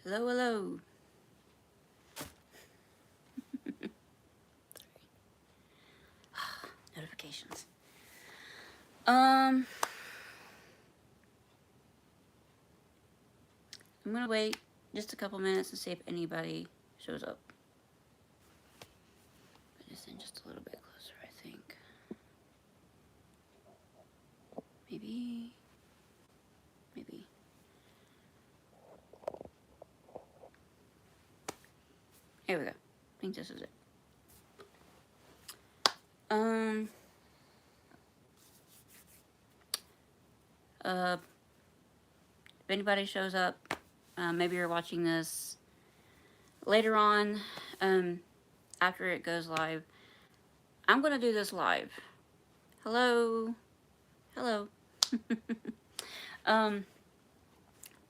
Hello, hello. Notifications. I'm gonna wait just a couple minutes and see if anybody shows up. Put this in just a little bit closer, I think. Maybe. Here we go. I think this is it. Um. If anybody shows up, maybe you're watching this later on, after it goes live. I'm gonna do this live. Hello. Hello. I'm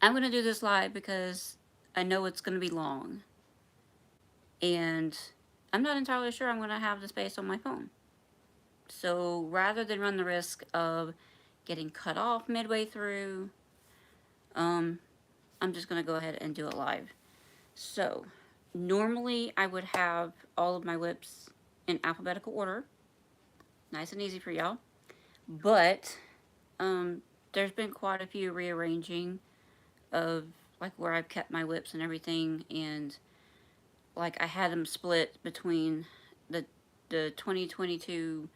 gonna do this live because I know it's gonna be long. And I'm not entirely sure I'm gonna have the space on my phone. So rather than run the risk of getting cut off midway through, I'm just gonna go ahead and do it live. So normally I would have all of my WIPs in alphabetical order, nice and easy for y'all. But there's been quite a few rearranging of like where I've kept my WIPs and everything, and like I had them split between the 2022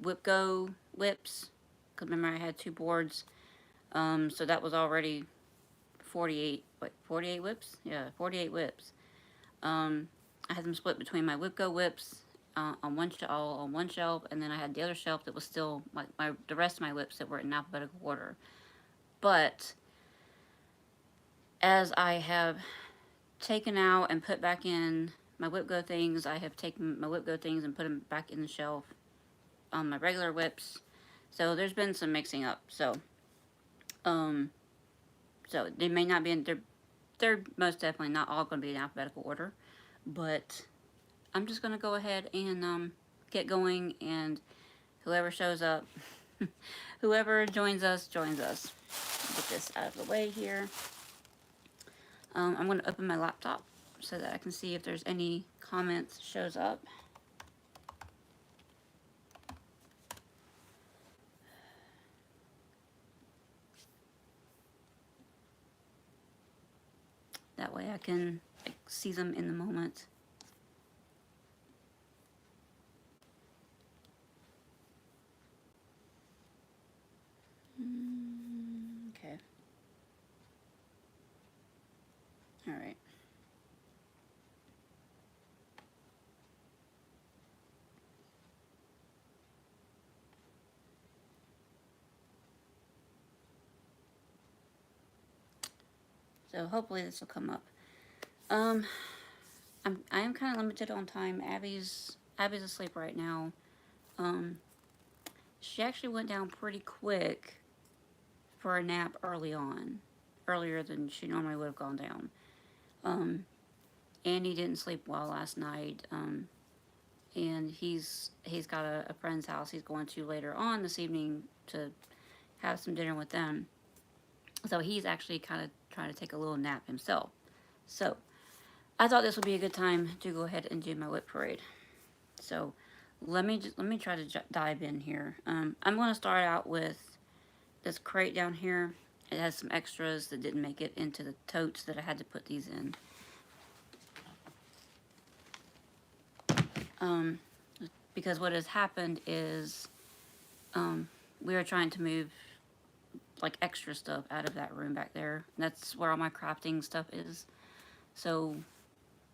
WIP Go WIPs, because remember I had two boards, so that was already 48 WIPs? Yeah, 48 WIPs. I had them split between my WIP Go WIPs on one shelf, and then I had the other shelf that was still the rest of my WIPs that were in alphabetical order. But as I have taken out and put back in my WIP Go things, I have taken my WIP Go things and put them back in the shelf on my regular WIPs. So there's been some mixing up. So they may not be in, they're most definitely not all going to be in alphabetical order, but I'm just going to go ahead and get going, and whoever shows up, whoever joins us. Get this out of the way here. I'm going to open my laptop so that I can see if there's any comments shows up. That way I can see them in the moment. Okay. All right. So hopefully this will come up. I am kind of limited on time. Abby's asleep right now. She actually went down pretty quick for a nap earlier than she normally would have gone down. Andy didn't sleep well last night, and he's got a friend's house he's going to later on this evening to have some dinner with them. So he's actually kind of trying to take a little nap himself. So I thought this would be a good time to go ahead and do my WIP parade. So let me try to dive in here. I'm going to start out with this crate down here. It has some extras that didn't make it into the totes that I had to put these in. Because what has happened is we are trying to move like extra stuff out of that room back there. That's where all my crafting stuff is. So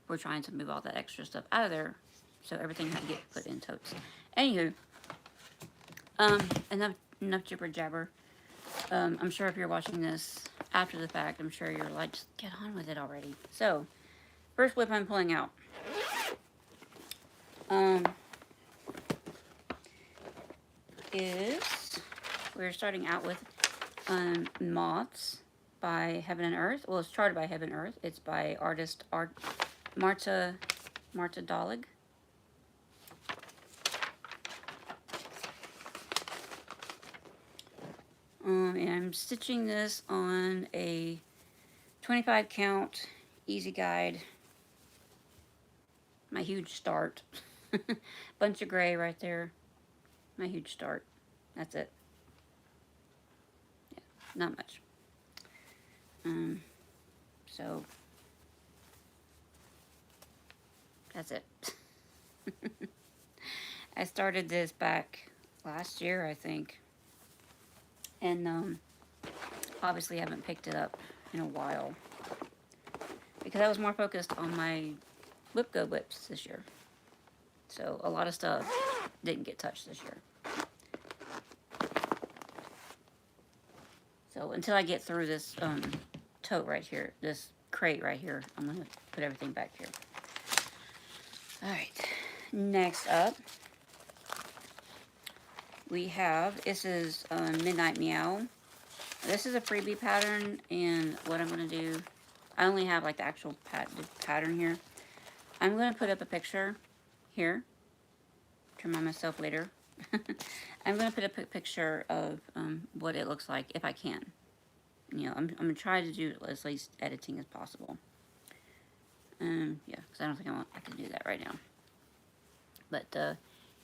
we're trying to move all that extra stuff out of there, so everything had to get put in totes. Anywho, enough jibber jabber. I'm sure if you're watching this after the fact, I'm sure you're like, just get on with it already. So, first WIP I'm pulling out. We're starting out with Moths by Heaven and Earth. Well, it's charted by Heaven and Earth. It's by artist Marta Dolig. And I'm stitching this on a 25 count easy guide. My huge start. Bunch of gray right there. My huge start. That's it. Yeah, not much. So that's it. I started this back last year, I think, and obviously haven't picked it up in a while because I was more focused on my WIP WIPs this year. So a lot of stuff didn't get touched this year. So until I get through this tote right here, this crate right here, I'm going to put everything back here. Alright, next up, we have, this is Midnight Meow. This is a freebie pattern, and what I'm going to do, I only have like the actual pattern here. I'm going to put up a picture here to remind myself later. I'm going to put up a picture of what it looks like if I can. You know, I'm going to try to do as least editing as possible. Yeah, because I don't think I can do that right now. But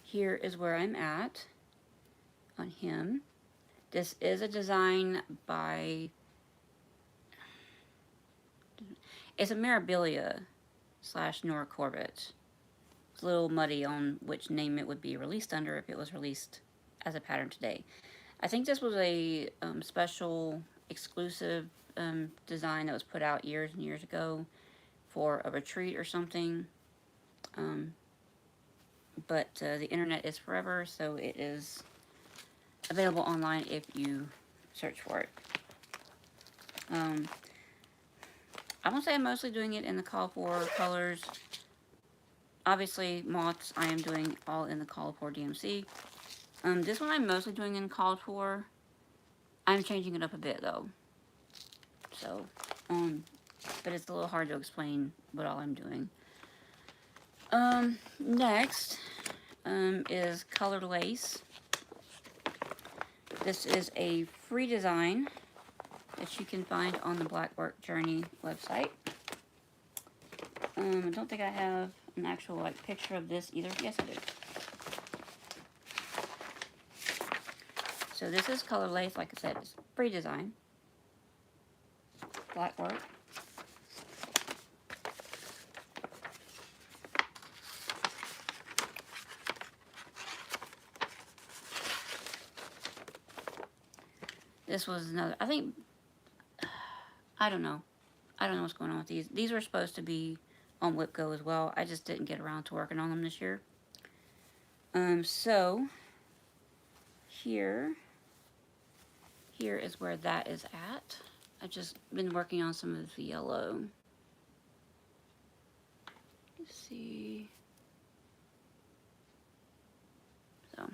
here is where I'm at on him. This is a design by, it's a Mirabilia / Nora Corbett. It's a little muddy on which name it would be released under if it was released as a pattern today. I think this was a special exclusive design that was put out years and years ago for a retreat or something. But the internet is forever, so it is available online if you search for it. I won't say I'm mostly doing it in the call for colors. Obviously, moths I am doing all in the call for DMC. This one I'm mostly doing in called for. I'm changing it up a bit though. So, but it's a little hard to explain what all I'm doing. Next is Colored Lace. This is a free design that you can find on the Black Work Journey website. I don't think I have an actual like picture of this either. Yes, I do. So this is Colored Lace. Like I said, it's free design. Black Work. This was another, I think, I don't know. I don't know what's going on with these. These were supposed to be on WIP Go as well. I just didn't get around to working on them this year. So, here is where that is at. I've just been working on some of the yellow. Let's see. So,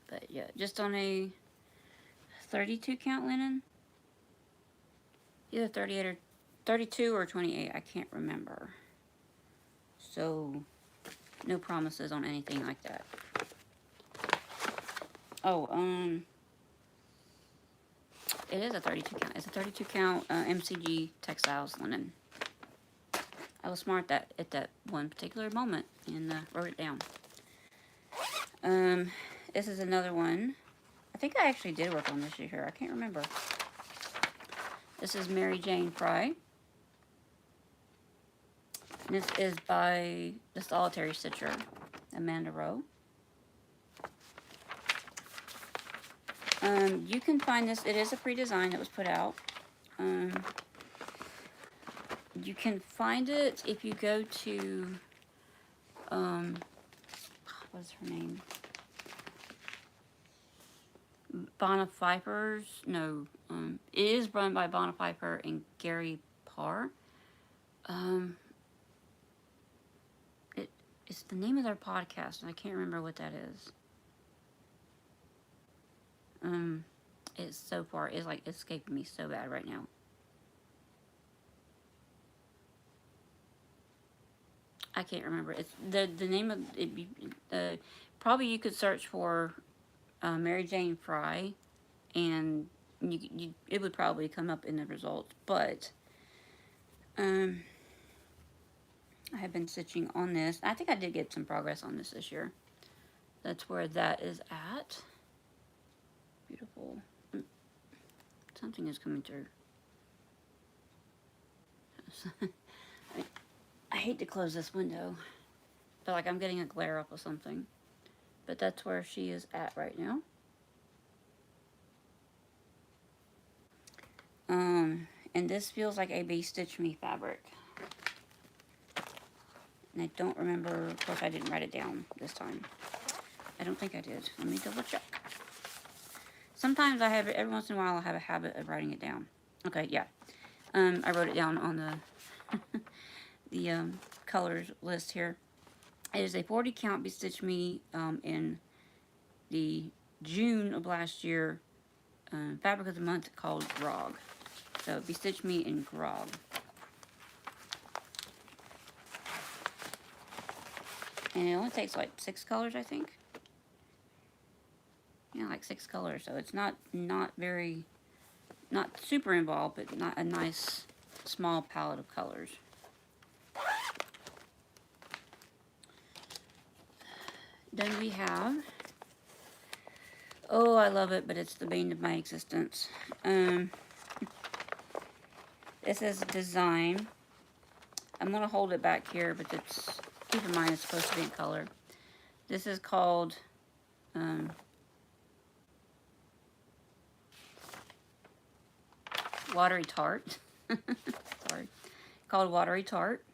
but yeah, just on a 32 count linen. Either 38 or 32 or 28, I can't remember. So, no promises on anything like that. Oh, it is a 32 count. It's a 32 count MCG textiles linen. I was smart at that one particular moment and wrote it down. This is another one. I think I actually did work on this year. I can't remember. This is Mary Jane Fry. And this is by the Solitary Stitcher, Amanda Rowe. You can find this. It is a free design that was put out. You can find it if you go to, what's her name? Bona Pfeiffer's, no, it is run by Bona Pfeiffer and Gary Parr. It's the name of their podcast, and I can't remember what that is. It's so far, it's like escaping me so bad right now. I can't remember. It's the name of it. Probably you could search for Mary Jane Fry, and it would probably come up in the results. But Um, I have been stitching on this. I think I did get some progress on this year. That's where that is at. Beautiful. Something is coming through. I hate to close this window. But like I'm getting a glare up of something. But that's where she is at right now. And this feels like a Be Stitch Me fabric. And I don't remember, of course I didn't write it down this time. I don't think I did. Let me double check. Sometimes I have it, every once in a while I have a habit of writing it down. Okay, yeah. I wrote it down on the the colors list here. It is a 40 count Be Stitch Me in the June of last year fabric of the month called Grog. So Be Stitch Me in Grog. And it only takes like 6 colors, I think. Yeah, like 6 colors. So it's not very, not super involved, but not a nice small palette of colors. Then we have, oh, I love it, but it's the bane of my existence. This is Design. I'm going to hold it back here, but it's, keep in mind it's supposed to be in color. This is called Watery Tart. Sorry. Called Watery Tart.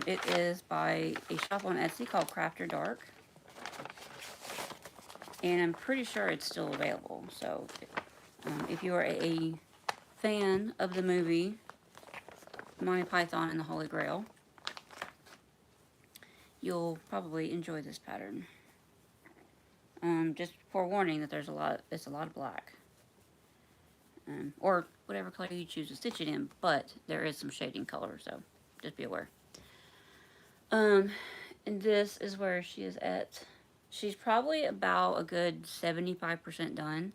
It is by a shop on Etsy called Crafter Dark. And I'm pretty sure it's still available. So, if you are a fan of the movie Monty Python and the Holy Grail, you'll probably enjoy this pattern. Just forewarning that there's it's a lot of black. Or whatever color you choose to stitch it in, but there is some shading color, so just be aware. And this is where she is at. She's probably about a good 75% done.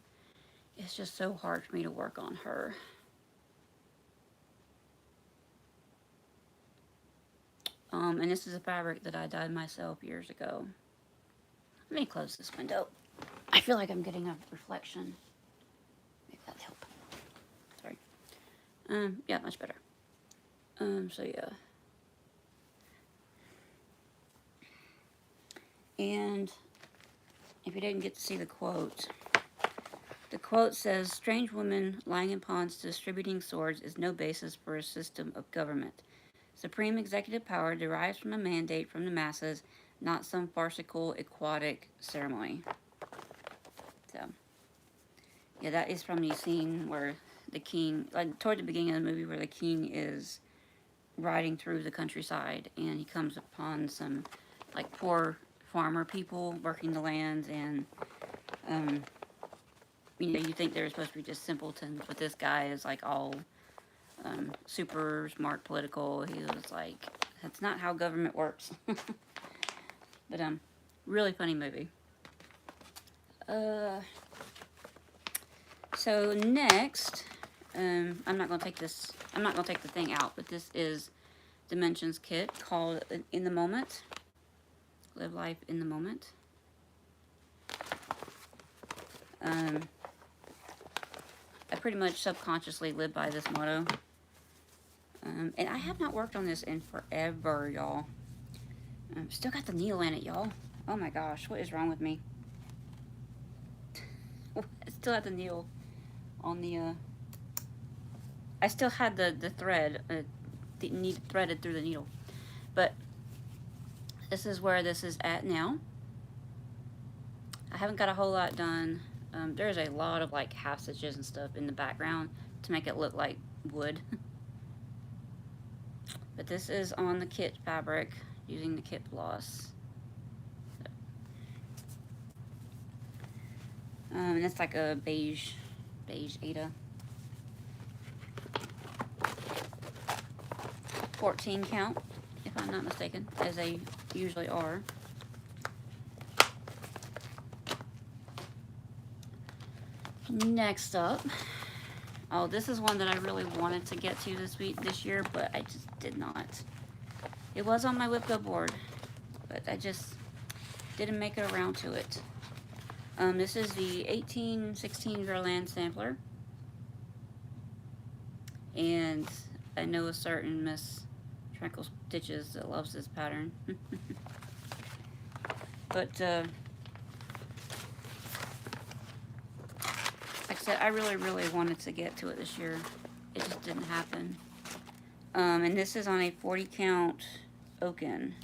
It's just so hard for me to work on her. And this is a fabric that I dyed myself years ago. Let me close this window. I feel like I'm getting a reflection. Maybe that'll help. Sorry. Yeah, much better. So yeah. And if you didn't get to see the quote says, "Strange woman lying in ponds distributing swords is no basis for a system of government. Supreme executive power derives from a mandate from the masses, not some farcical aquatic ceremony." So, yeah, that is from the scene where the king, like toward the beginning of the movie, where the king is riding through the countryside and he comes upon some like poor farmer people working the land, and you know, you think they're supposed to be just simpletons, but this guy is like all super smart political. He was like, that's not how government works. But really funny movie. So next, I'm not gonna take this. I'm not gonna take the thing out, but this is Dimensions kit called In the Moment. Live life in the moment. I pretty much subconsciously live by this motto. And I have not worked on this in forever, y'all. Still got the needle in it, y'all. Oh my gosh, what is wrong with me? I still have the needle on the, I still had the thread, threaded through the needle. But this is where this is at now. I haven't got a whole lot done. There's a lot of like half stitches and stuff in the background to make it look like wood. But this is on the kit fabric using the kit floss. And it's like a beige Ada. 14 count, if I'm not mistaken, as they usually are. Next up, Oh, this is one that I really wanted to get to this year, but I just did not. It was on my WIP Go board, but I just didn't make it around to it. This is the 1816 Verlan sampler. And I know a certain Miss Tranquil Stitches that loves this pattern. But, like I said, I really, really wanted to get to it this year. It just didn't happen. And this is on a 40 count Oaken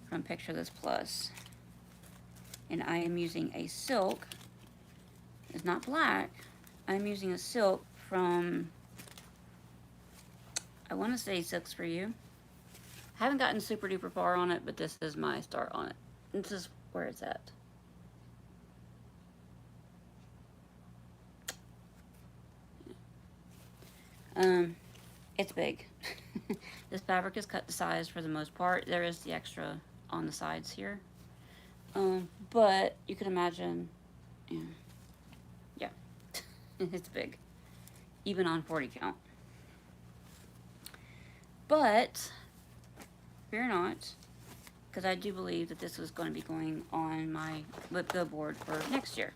from Picture This Plus. And I am using a silk. It's not black. I'm using a silk from, I want to say Silks For You. I haven't gotten super duper far on it, but this is my start on it. This is where it's at. It's big. This fabric is cut to size for the most part. There is the extra on the sides here. But you can imagine, yeah, it's big, even on 40 count. But fear not, because I do believe that this is going to be going on my WIP Go board for next year.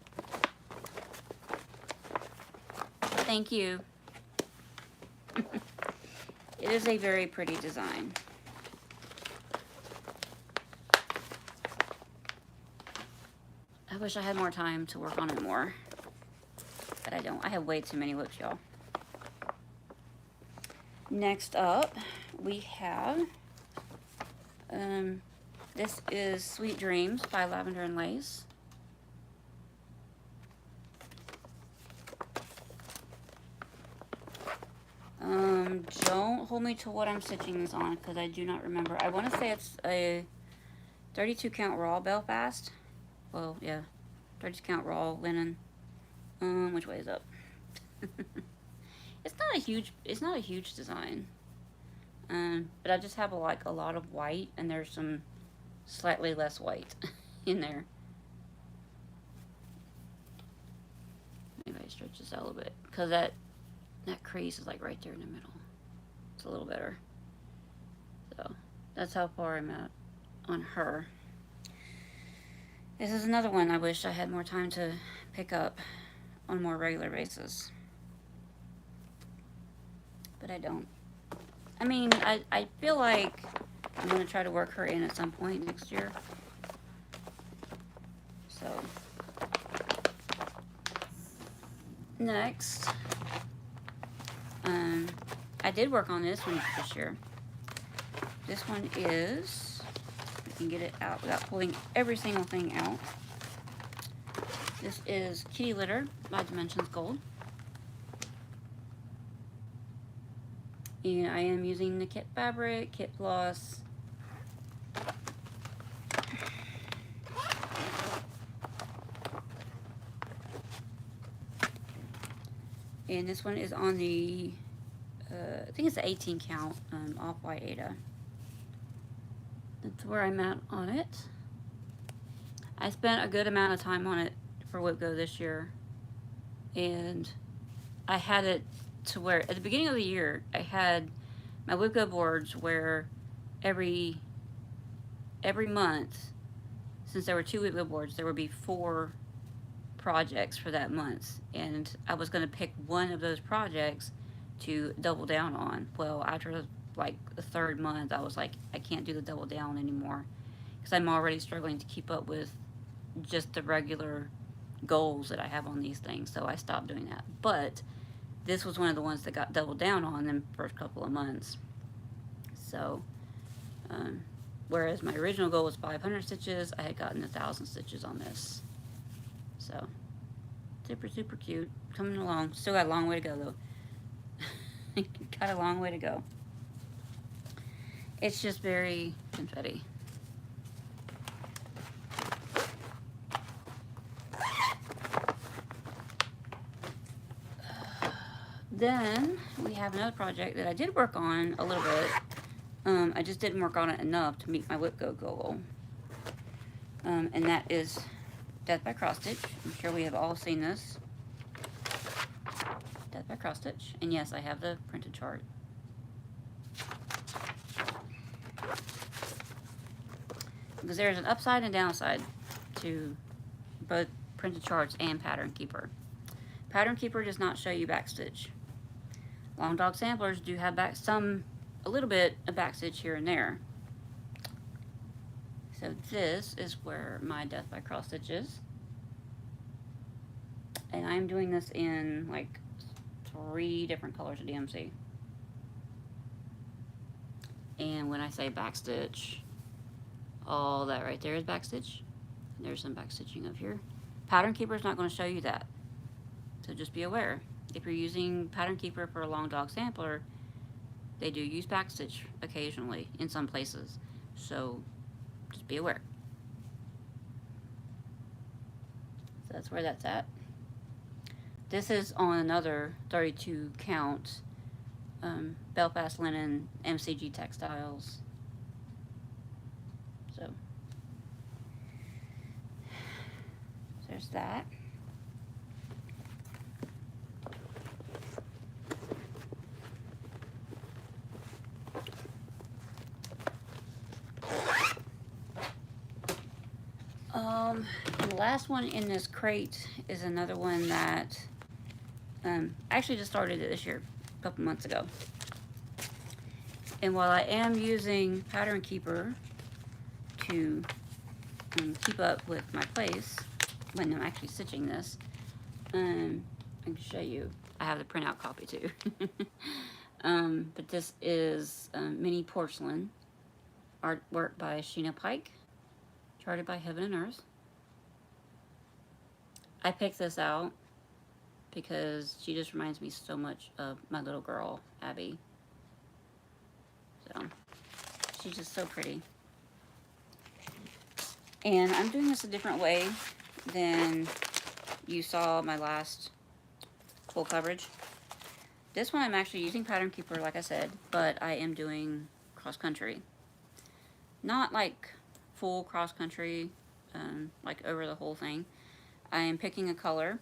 Thank you. It is a very pretty design. I wish I had more time to work on it more, but I don't. I have way too many WIPs, y'all. Next up, we have, this is Sweet Dreams by Lavender and Lace. Don't hold me to what I'm stitching this on, because I do not remember. I want to say it's a 32 count raw Belfast. Well, yeah, 32 count raw linen. Which way is up? It's not a huge design. But I just have a lot of white, and there's some slightly less white in there. Maybe I stretch this out a little bit, because that crease is like right there in the middle. It's a little better. So that's how far I'm at on her. This is another one I wish I had more time to pick up on a more regular basis. But I don't. I mean, I feel like I'm going to try to work her in at some point next year. So, next, I did work on this one this year. This one is, I can get it out without pulling every single thing out. This is Kitty Litter by Dimensions Gold. And I am using the kit fabric, kit floss. And this one is on the, I think it's the 18 count Off-White Ada. That's where I'm at on it. I spent a good amount of time on it for WIP Go this year. And I had it to where, at the beginning of the year, I had my WIP Go boards where every month, since there were 2 WIP Go boards, there would be 4 projects for that month, and I was going to pick one of those projects to double down on. Well, after like the 3rd month, I was like, I can't do the double down anymore, because I'm already struggling to keep up with just the regular goals that I have on these things, so I stopped doing that. But this was one of the ones that got doubled down on in the first couple of months. So, whereas my original goal was 500 stitches, I had gotten 1,000 stitches on this. So, super, super cute. Coming along. Still got a long way to go, though. Got a long way to go. It's just very confetti. Then, we have another project that I did work on a little bit. I just didn't work on it enough to meet my WIP Go goal. And that is Death by Cross Stitch. I'm sure we have all seen this. death by cross stitch. And yes, I have the printed chart. Because there's an upside and downside to both printed charts and Pattern Keeper. Pattern Keeper does not show you backstitch. Long Dog samplers do have a little bit of backstitch here and there. So this is where my death by cross stitch is. And I'm doing this in like 3 different colors of DMC. And when I say backstitch, all that right there is backstitch. There's some backstitching up here. Pattern Keeper is not going to show you that. So just be aware. If you're using Pattern Keeper for a Long Dog sampler, they do use backstitch occasionally in some places. So just be aware. So that's where that's at. This is on another 32 count Belfast linen MCG textiles. So there's that. The last one in this crate is another one that I actually just started it this year, a couple months ago. And while I am using Pattern Keeper to keep up with my place when I'm actually stitching this, I can show you. I have the printout copy too. But this is mini porcelain artwork by Sheena Pike, charted by Heaven and Earth. I picked this out because she just reminds me so much of my little girl, Abby. So, she's just so pretty. And I'm doing this a different way than you saw my last full coverage. This one I'm actually using Pattern Keeper, like I said, but I am doing cross country. Not like full cross country, like over the whole thing. I am picking a color,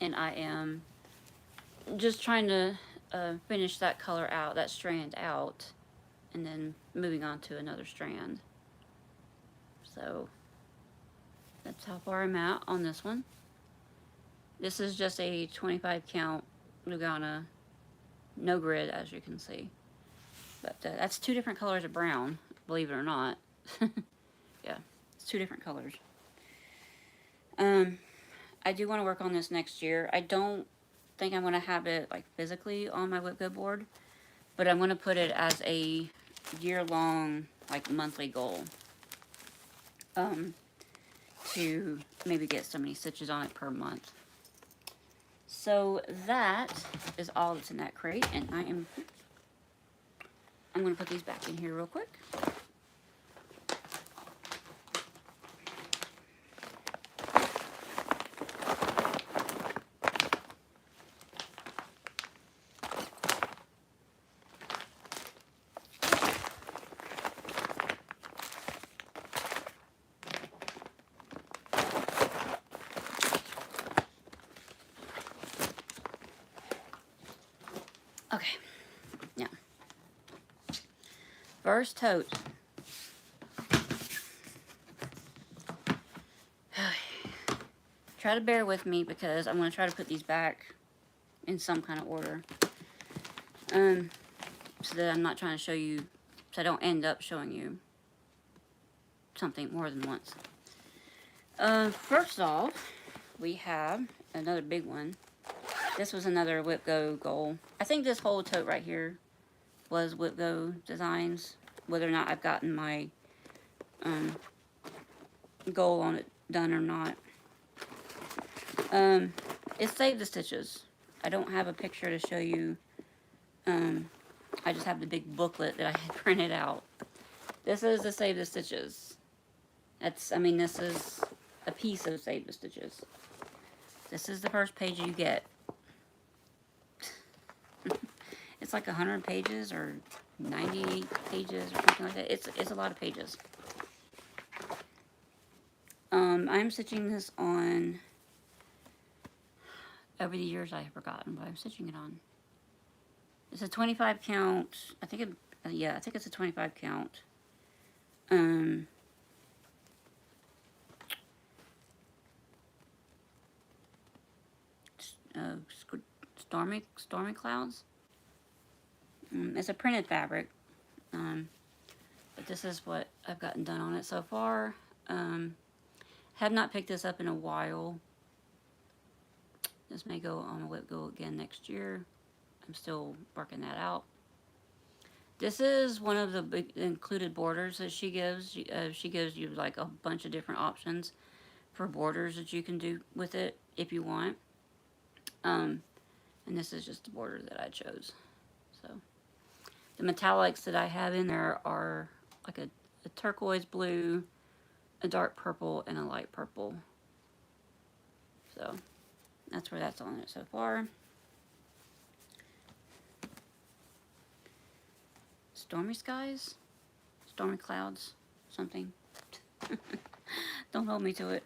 and I am just trying to finish that color out, that strand out, and then moving on to another strand. So that's how far I'm at on this one. This is just a 25 count Lugana, no grid, as you can see. But that's 2 different colors of brown, believe it or not. Yeah, it's 2 different colors. I do want to work on this next year. I don't think I'm going to have it like physically on my WIP board, but I'm going to put it as a year-long, like monthly goal. To maybe get so many stitches on it per month. So that is all that's in that crate, and I'm going to put these back in here real quick. Okay, now, first tote. Try to bear with me because I'm going to try to put these back in some kind of order. So that I'm not trying to show you, so I don't end up showing you something more than once. First off, we have another big one. This was another WIP Go goal. I think this whole tote right here was WIP Go designs. Whether or not I've gotten my goal on it done or not. It's Save the Stitches. I don't have a picture to show you. I just have the big booklet that I had printed out. This is the Save the Stitches. This is a piece of Save the Stitches. This is the first page you get. It's like 100 pages or 90 pages or something like that. It's a lot of pages. I'm stitching this on Over the years, I have forgotten what I'm stitching it on. It's a 25 count. I think it. Yeah, I think it's a 25 count. Uh, stormy clouds. It's a printed fabric. But this is what I've gotten done on it so far. Have not picked this up in a while. This may go on a WIP Go again next year. I'm still working that out. This is one of the big included borders that she gives. She gives you like a bunch of different options for borders that you can do with it if you want. And this is just the border that I chose. So the metallics that I have in there are like a turquoise blue, a dark purple, and a light purple. So that's where that's on it so far. Stormy skies? Stormy clouds? Something. Don't hold me to it.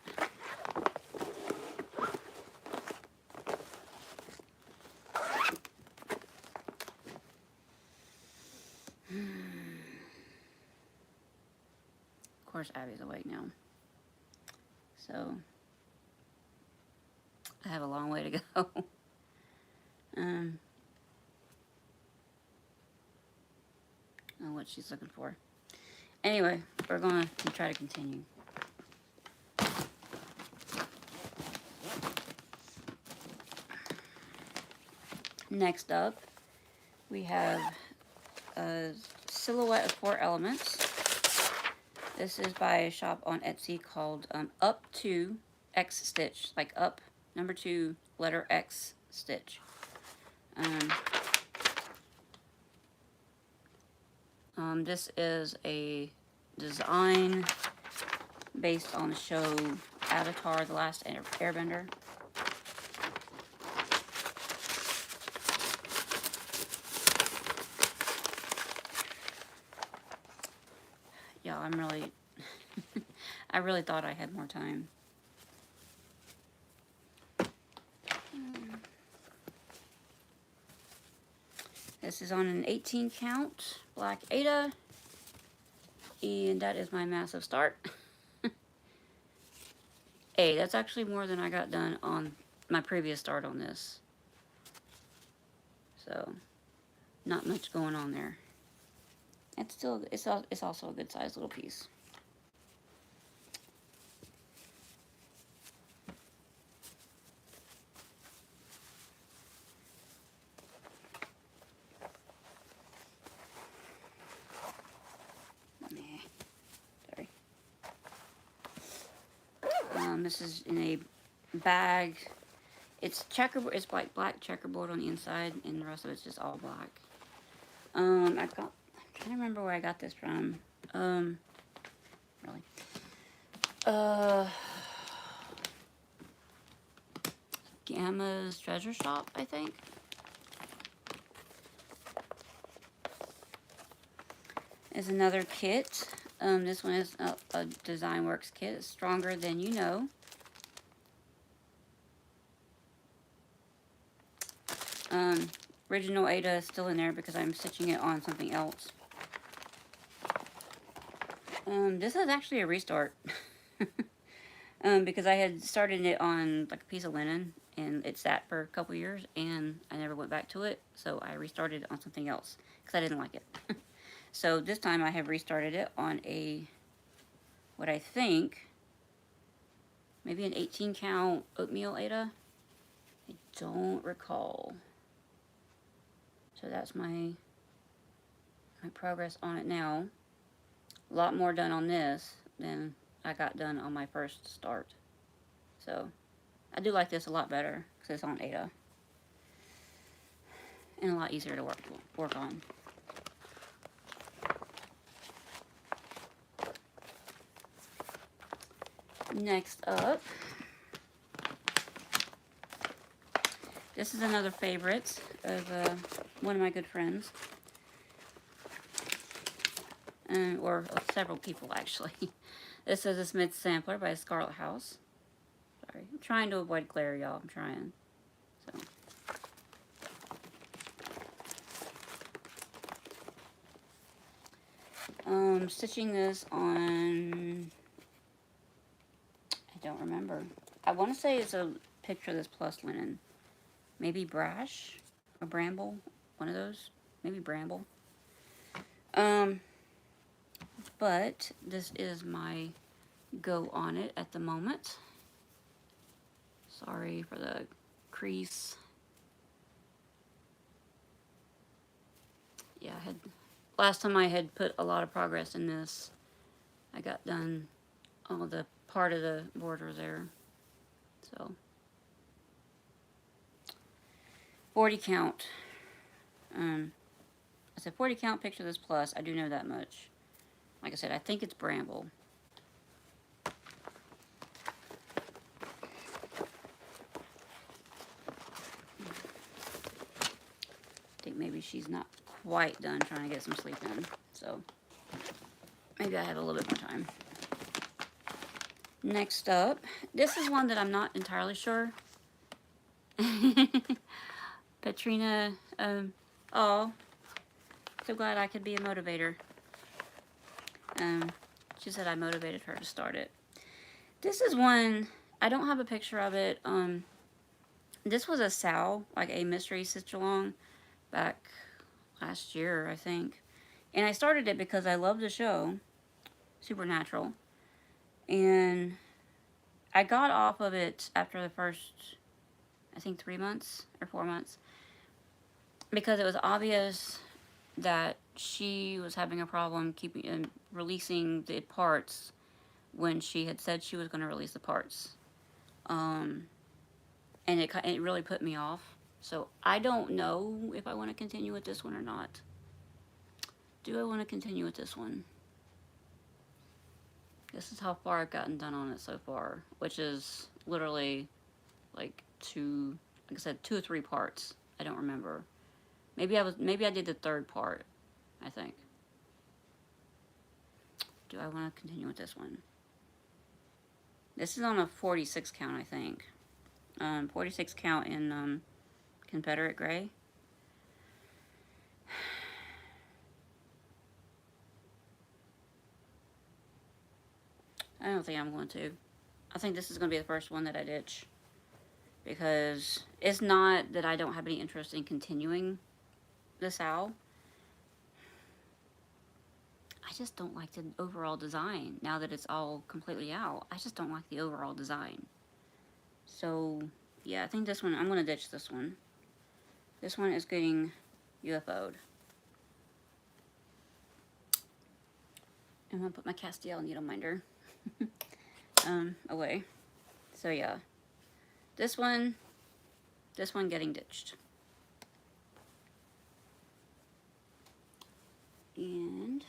Of course, Abby's awake now. So, I have a long way to go. I don't know what she's looking for. Anyway, we're going to try to continue. Next up, we have a silhouette of 4 elements. This is by a shop on Etsy called Up to X Stitch, like up, number 2, letter X stitch. This is a design based on the show Avatar: The Last Airbender. Yeah, I'm really, I really thought I had more time. This is on an 18 count black Aida, and that is my massive start. Hey, that's actually more than I got done on my previous start on this. So, not much going on there. It's still, it's also a good sized little piece. Sorry. This is in a bag. It's checkerboard. It's like black checkerboard on the inside, and the rest of it's just all black. I'm trying to remember where I got this from. Really. Gamma's Treasure Shop, I think. Is another kit. This one is a Design Works kit. It's Stronger Than You Know. Original Aida is still in there because I'm stitching it on something else. This is actually a restart. Because I had started it on like a piece of linen and it sat for a couple years and I never went back to it. So I restarted it on something else because I didn't like it. So this time I have restarted it on a, what I think, maybe an 18 count oatmeal Aida. I don't recall. So that's my progress on it now. A lot more done on this than I got done on my first start. So I do like this a lot better because it's on Aida. And a lot easier to work on. Next up, this is another favorite of one of my good friends. Or of several people, actually. This is a Smith Sampler by Scarlet House. Sorry, I'm trying to avoid glare, y'all. I'm trying. So, stitching this on, I don't remember. I want to say it's a picture of this plus linen. Maybe Brash or Bramble, one of those. Maybe Bramble. But this is my go on it at the moment. Sorry for the crease. Yeah, last time I had put a lot of progress in this. I got done all the part of the border there. So 40 count. I said 40 count, picture this plus. I do know that much. Like I said, I think it's Bramble. I think maybe she's not quite done trying to get some sleep in. So maybe I have a little bit more time. Next up, this is one that I'm not entirely sure. Petrina, oh, so glad I could be a motivator. She said I motivated her to start it. This is one, I don't have a picture of it. This was a Sal, like a mystery stitch along back last year, I think. And I started it because I love the show, Supernatural. And I got off of it after the first, I think 3 months or 4 months. Because it was obvious that she was having a problem keeping and releasing the parts when she had said she was going to release the parts. And it really put me off. So I don't know if I want to continue with this one or not. Do I want to continue with this one? This is how far I've gotten done on it so far, which is literally like like I said, 2 or 3 parts. I don't remember. Maybe I did the 3rd part, I think. Do I want to continue with this one? This is on a 46 count, I think. 46 count in Confederate Gray. I don't think I'm going to. I think this is going to be the first one that I ditch. Because it's not that I don't have any interest in continuing this owl. I just don't like the overall design. Now that it's all completely out, I just don't like the overall design. So, yeah, I think this one, I'm going to ditch this one. This one is getting UFO'd. I'm going to put my Castile needle minder away. So, yeah. This one getting ditched. And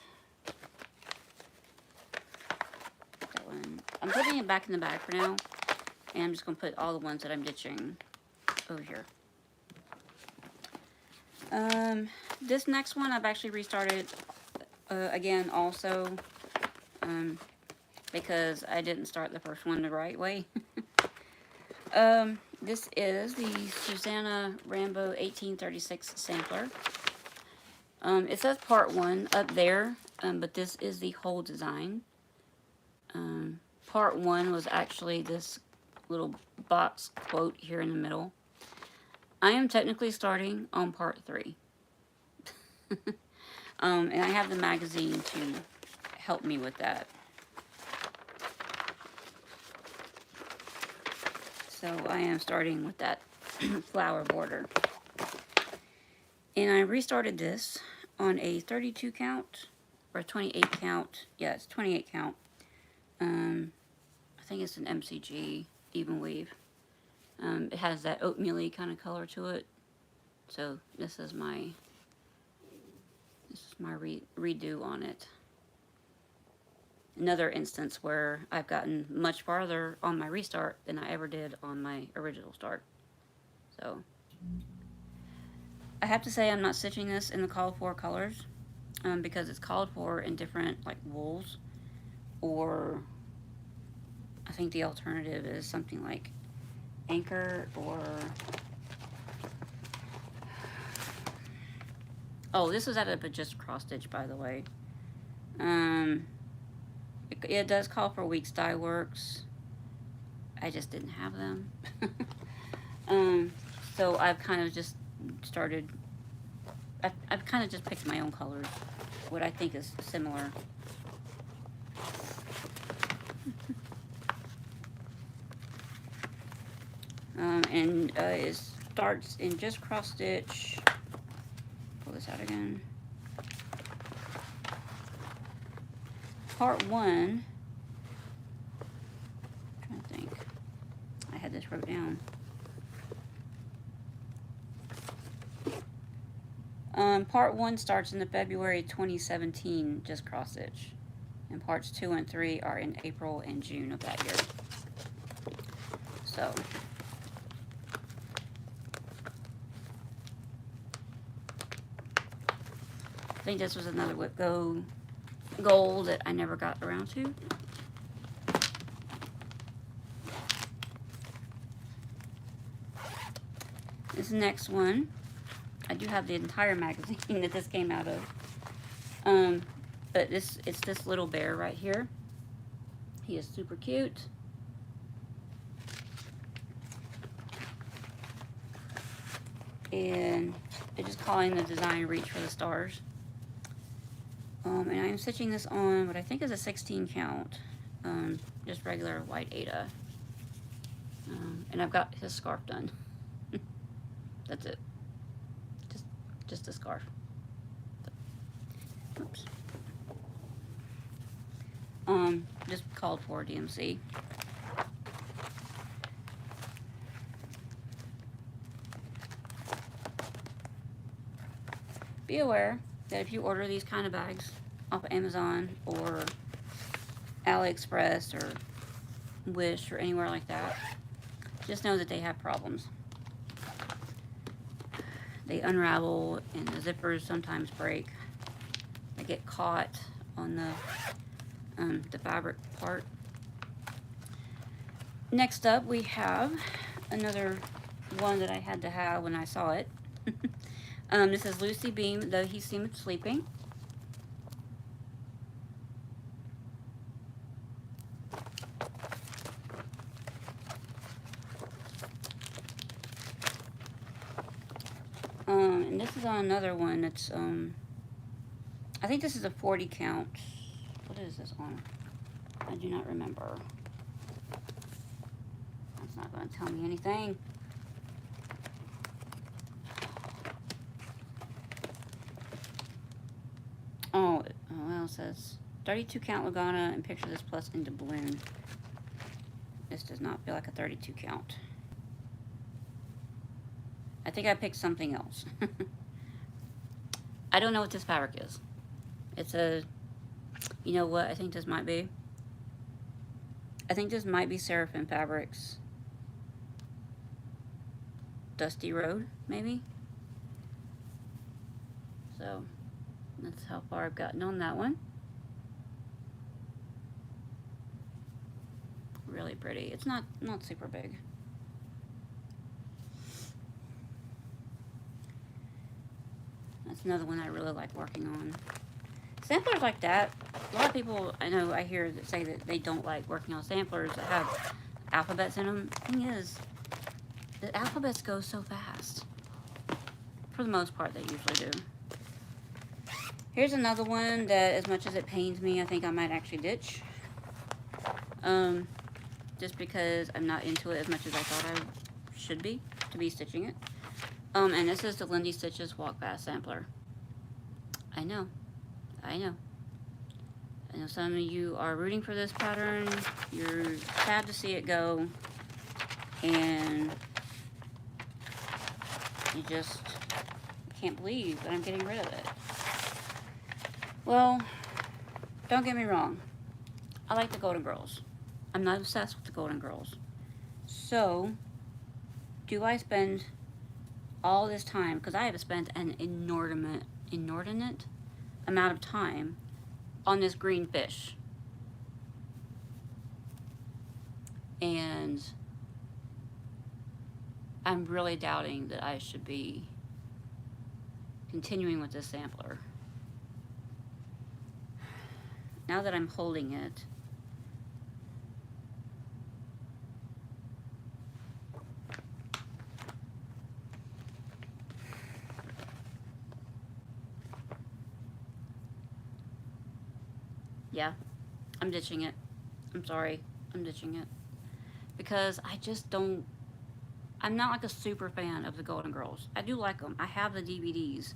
that one, I'm putting it back in the bag for now. And I'm just going to put all the ones that I'm ditching over here. This next one I've actually restarted again also because I didn't start the first one the right way. This is the Susanna Rambo 1836 sampler. It says part 1 up there, but this is the whole design. Part 1 was actually this little box quote here in the middle. I am technically starting on part 3. And I have the magazine to help me with that. So I am starting with that flower border. And I restarted this on a 32 count or a 28 count. Yeah, it's 28 count. I think it's an MCG even weave. It has that oatmeal-y kind of color to it. So this is my redo on it. Another instance where I've gotten much farther on my restart than I ever did on my original start. So I have to say I'm not stitching this in the called for colors because it's called for in different like wools, or I think the alternative is something like Anchor or oh, this was out of a just cross stitch, by the way. Um, it does call for Weeks Dye Works. I just didn't have them. um, so I've kind of just started. I've kind of just picked my own colors, what I think is similar. And it starts in just cross stitch. Pull this out again. Part 1. I'm trying to think. I had this wrote down. Part 1 starts in the February 2017 just cross stitch, and parts 2 and 3 are in April and June of that year. So I think this was another WIP goal that I never got around to. This next one, I do have the entire magazine that this came out of. But it's this little bear right here. He is super cute. And it's just calling the design Reach for the Stars. And I'm stitching this on what I think is a 16 count. Just regular white Aida. And I've got his scarf done. That's it. Just a scarf. Oops. Just called for DMC. Be aware that if you order these kind of bags off of Amazon or AliExpress or Wish or anywhere like that, just know that they have problems. They unravel and the zippers sometimes break. They get caught on the fabric part. Next up, we have another one that I had to have when I saw it. This is Lucy Beam, Though He Seemeth Sleeping. And this is on another one that's, I think this is a 40 count. What is this on? I do not remember. That's not going to tell me anything. Oh, well, it says 32 count Lagana and picture this plus into balloon. This does not feel like a 32 count. I think I picked something else. I don't know what this fabric is. It's a, you know what I think this might be? I think this might be Seraphim Fabrics Dusty Road, maybe? So, that's how far I've gotten on that one. Really pretty. It's not super big. That's another one I really like working on. Samplers like that, a lot of people I know I hear that say that they don't like working on samplers that have alphabets in them. The thing is, the alphabets go so fast. For the most part, they usually do. Here's another one that, as much as it pains me, I think I might actually ditch. Just because I'm not into it as much as I thought I should be to be stitching it. And this is the Lindy Stitches Walk Fast Sampler. I know. I know some of you are rooting for this pattern. You're sad to see it go. And you just can't believe that I'm getting rid of it. Well, don't get me wrong. I like the Golden Girls. I'm not obsessed with the Golden Girls. So, do I spend all this time, because I have spent an inordinate amount of time on this green fish. And I'm really doubting that I should be continuing with this sampler. now that I'm holding it, yeah, I'm ditching it. I'm sorry, I'm ditching it. Because I just don't, I'm not like a super fan of the Golden Girls. I do like them. I have the DVDs.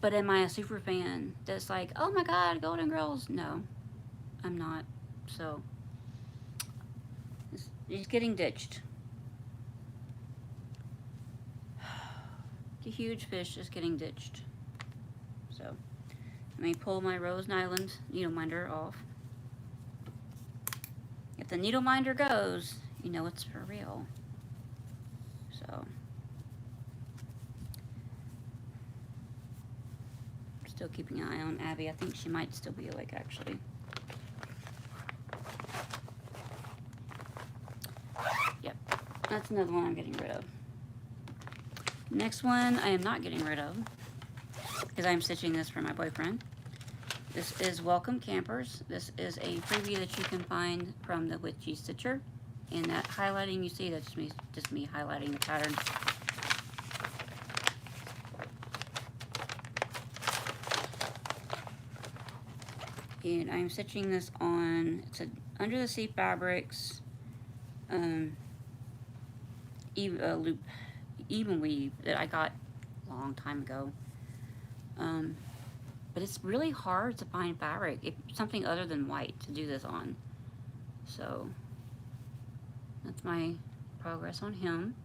But am I a super fan that's like, oh my god, Golden Girls? No, I'm not. So, it's getting ditched. The huge fish is getting ditched. So, let me pull my Rose Nyland needle minder off. If the needle minder goes, you know it's for real. So, still keeping an eye on Abby. I think she might still be awake actually. Yep, that's another one I'm getting rid of. Next one I am not getting rid of because I'm stitching this for my boyfriend. This is Welcome Campers. This is a freebie that you can find from the Witchy Stitcher. And that highlighting you see, that's just me highlighting the pattern. And I'm stitching this on, it's a Under the Sea Fabrics loop, even weave that I got a long time ago. But it's really hard to find fabric, something other than white, to do this on. So that's my progress on him.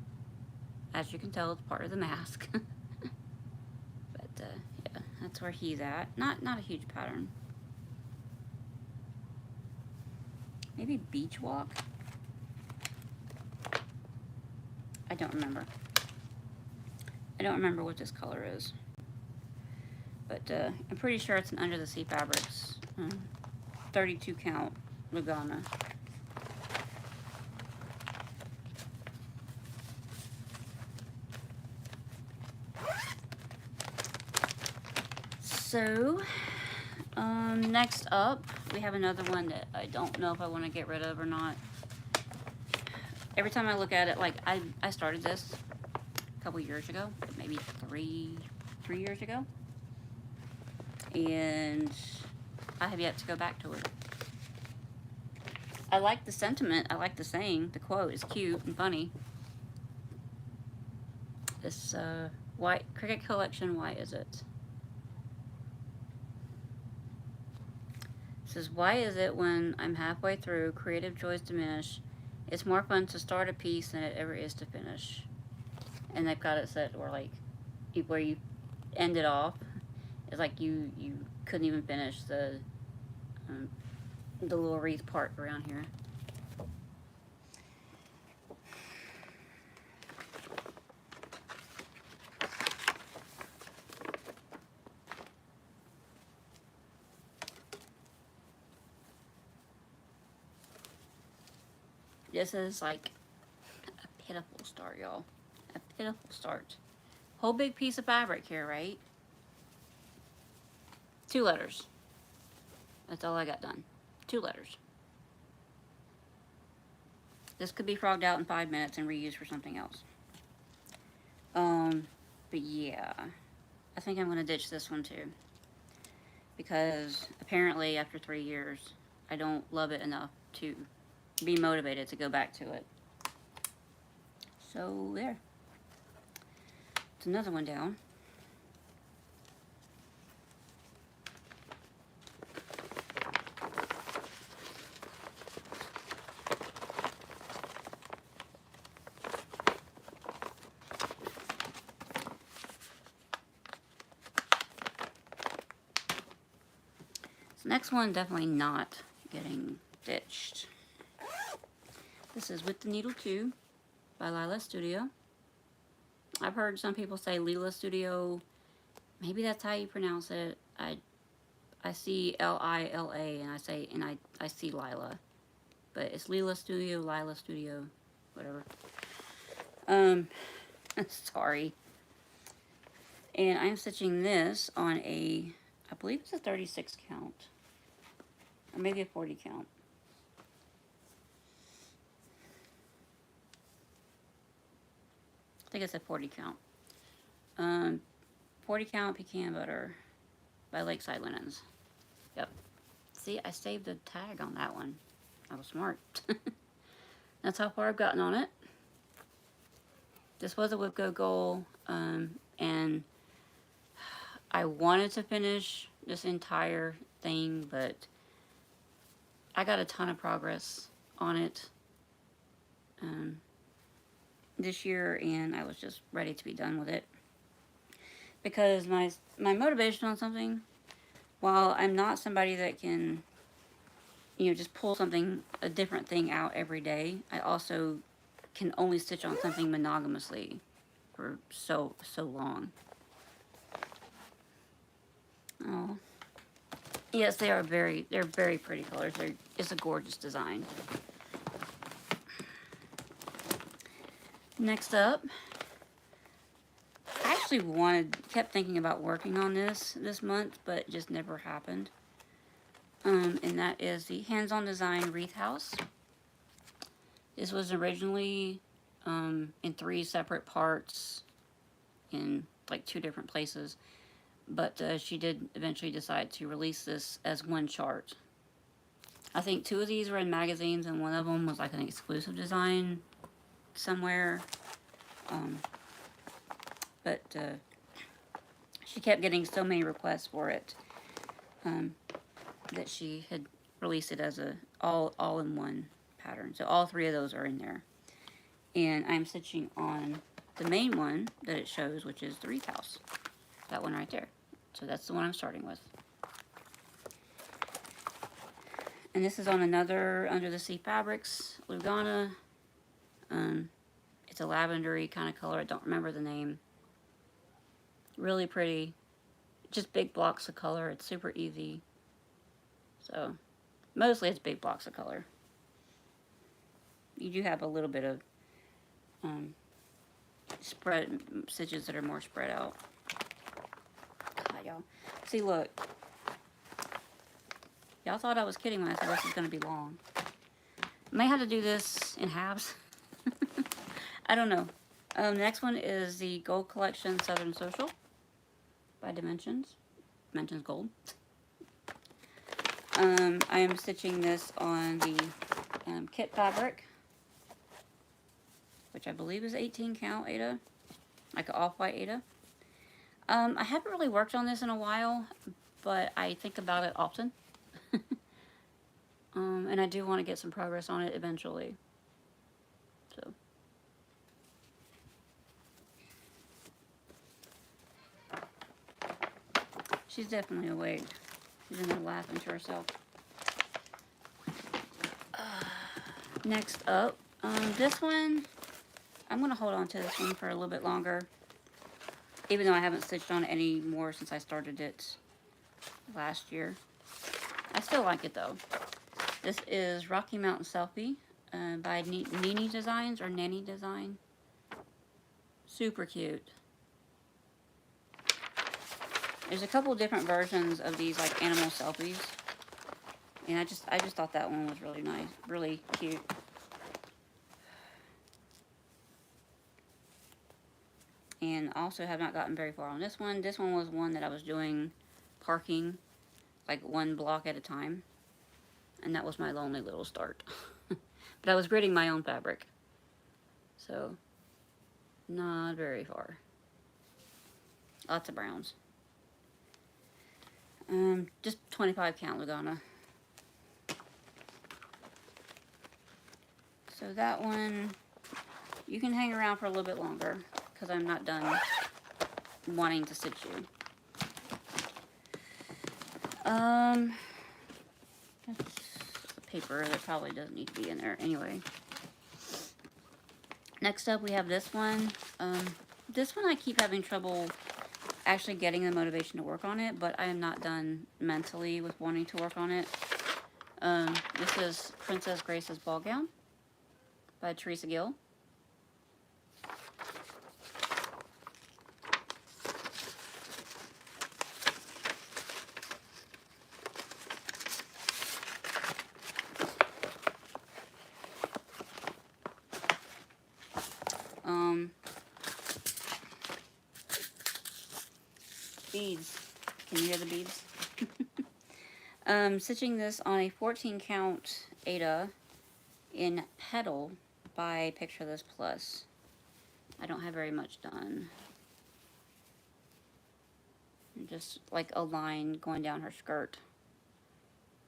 As you can tell, it's part of the mask. But yeah, that's where he's at. Not a huge pattern. Maybe Beach Walk? I don't remember. I don't remember what this color is. But I'm pretty sure it's an Under the Sea Fabrics 32 count Lugana. So, next up, we have another one that I don't know if I want to get rid of or not. Every time I look at it, like, I started this a couple years ago, maybe three years ago. And I have yet to go back to it. I like the sentiment, I like the saying, the quote is cute and funny. This white Cricut Collection, why is it? It says, why is it when I'm halfway through, creative joys diminish? It's more fun to start a piece than it ever is to finish. And they've got it set where, like, where you end it off. It's like you couldn't even finish the little wreath part around here. This is like a pitiful start, y'all. A pitiful start. Whole big piece of fabric here, right? 2 letters. That's all I got done. 2 letters. This could be frogged out in 5 minutes and reused for something else. But yeah, I think I'm gonna ditch this one too. Because apparently after 3 years, I don't love it enough to be motivated to go back to it. So there. It's another one down. Next one, definitely not getting ditched. This is With the Needle 2 by Lila Studio. I've heard some people say Lila Studio. Maybe that's how you pronounce it. I see L-I-L-A and I see Lila. But it's Lila Studio, whatever. Sorry. And I'm stitching this on a, I believe it's a 36 count. Or maybe a 40 count. I think it's a 40 count. 40 count pecan butter by Lakeside Linens. Yep. See, I saved a tag on that one. I was smart. That's how far I've gotten on it. This was a WIP Go goal, and I wanted to finish this entire thing, but I got a ton of progress on it this year, and I was just ready to be done with it. Because my motivation on something, while I'm not somebody that can, you know, just pull something, a different thing out every day, I also can only stitch on something monogamously for so long. Oh, yes, they're very pretty colors. It's a gorgeous design. Next up, I actually kept thinking about working on this month, but it just never happened. And that is the Hands-On Design Wreath House. This was originally in 3 separate parts in like 2 different places, but she did eventually decide to release this as one chart. I think 2 of these were in magazines, and one of them was like an exclusive design somewhere. But she kept getting so many requests for it that she had released it as a all-in-one pattern. So all 3 of those are in there. And I'm stitching on the main one that it shows, which is the Wreath House. That one right there. So that's the one I'm starting with. And this is on another Under the Sea Fabrics Lugana. It's a lavendery kind of color. I don't remember the name. Really pretty. Just big blocks of color. It's super easy. So, mostly it's big blocks of color. You do have a little bit of spread stitches that are more spread out. God, y'all. See, look. Y'all thought I was kidding when I said this is going to be long. May have to do this in halves. I don't know. The next one is the Gold Collection Southern Social by Dimensions. Dimensions Gold. I am stitching this on the kit fabric, which I believe is 18 count Aida, like an off-white Aida. I haven't really worked on this in a while, but I think about it often. And I do want to get some progress on it eventually. So. She's definitely awake. She's in there laughing to herself. Next up, this one, I'm going to hold on to this one for a little bit longer. Even though I haven't stitched on it any more since I started it last year. I still like it though. This is Rocky Mountain Selfie by Nini Designs or Nanny Design. Super cute. There's a couple different versions of these like animal selfies. And I just thought that one was really nice, really cute. And also have not gotten very far on this one. This one was one that I was doing parking like 1 block at a time. And that was my lonely little start. But I was gridding my own fabric. So, not very far. Lots of browns. Just 25 count Lugana. So that one, you can hang around for a little bit longer because I'm not done wanting to stitch you. That's a paper that probably doesn't need to be in there anyway. Next up we have this one. This one I keep having trouble actually getting the motivation to work on it, but I am not done mentally with wanting to work on it. This is Princess Grace's Ball Gown by Teresa Gill. Um, beads. Can you hear the beads? Stitching this on a 14 count Ada in Petal by Picture This Plus. I don't have very much done. Just like a line going down her skirt.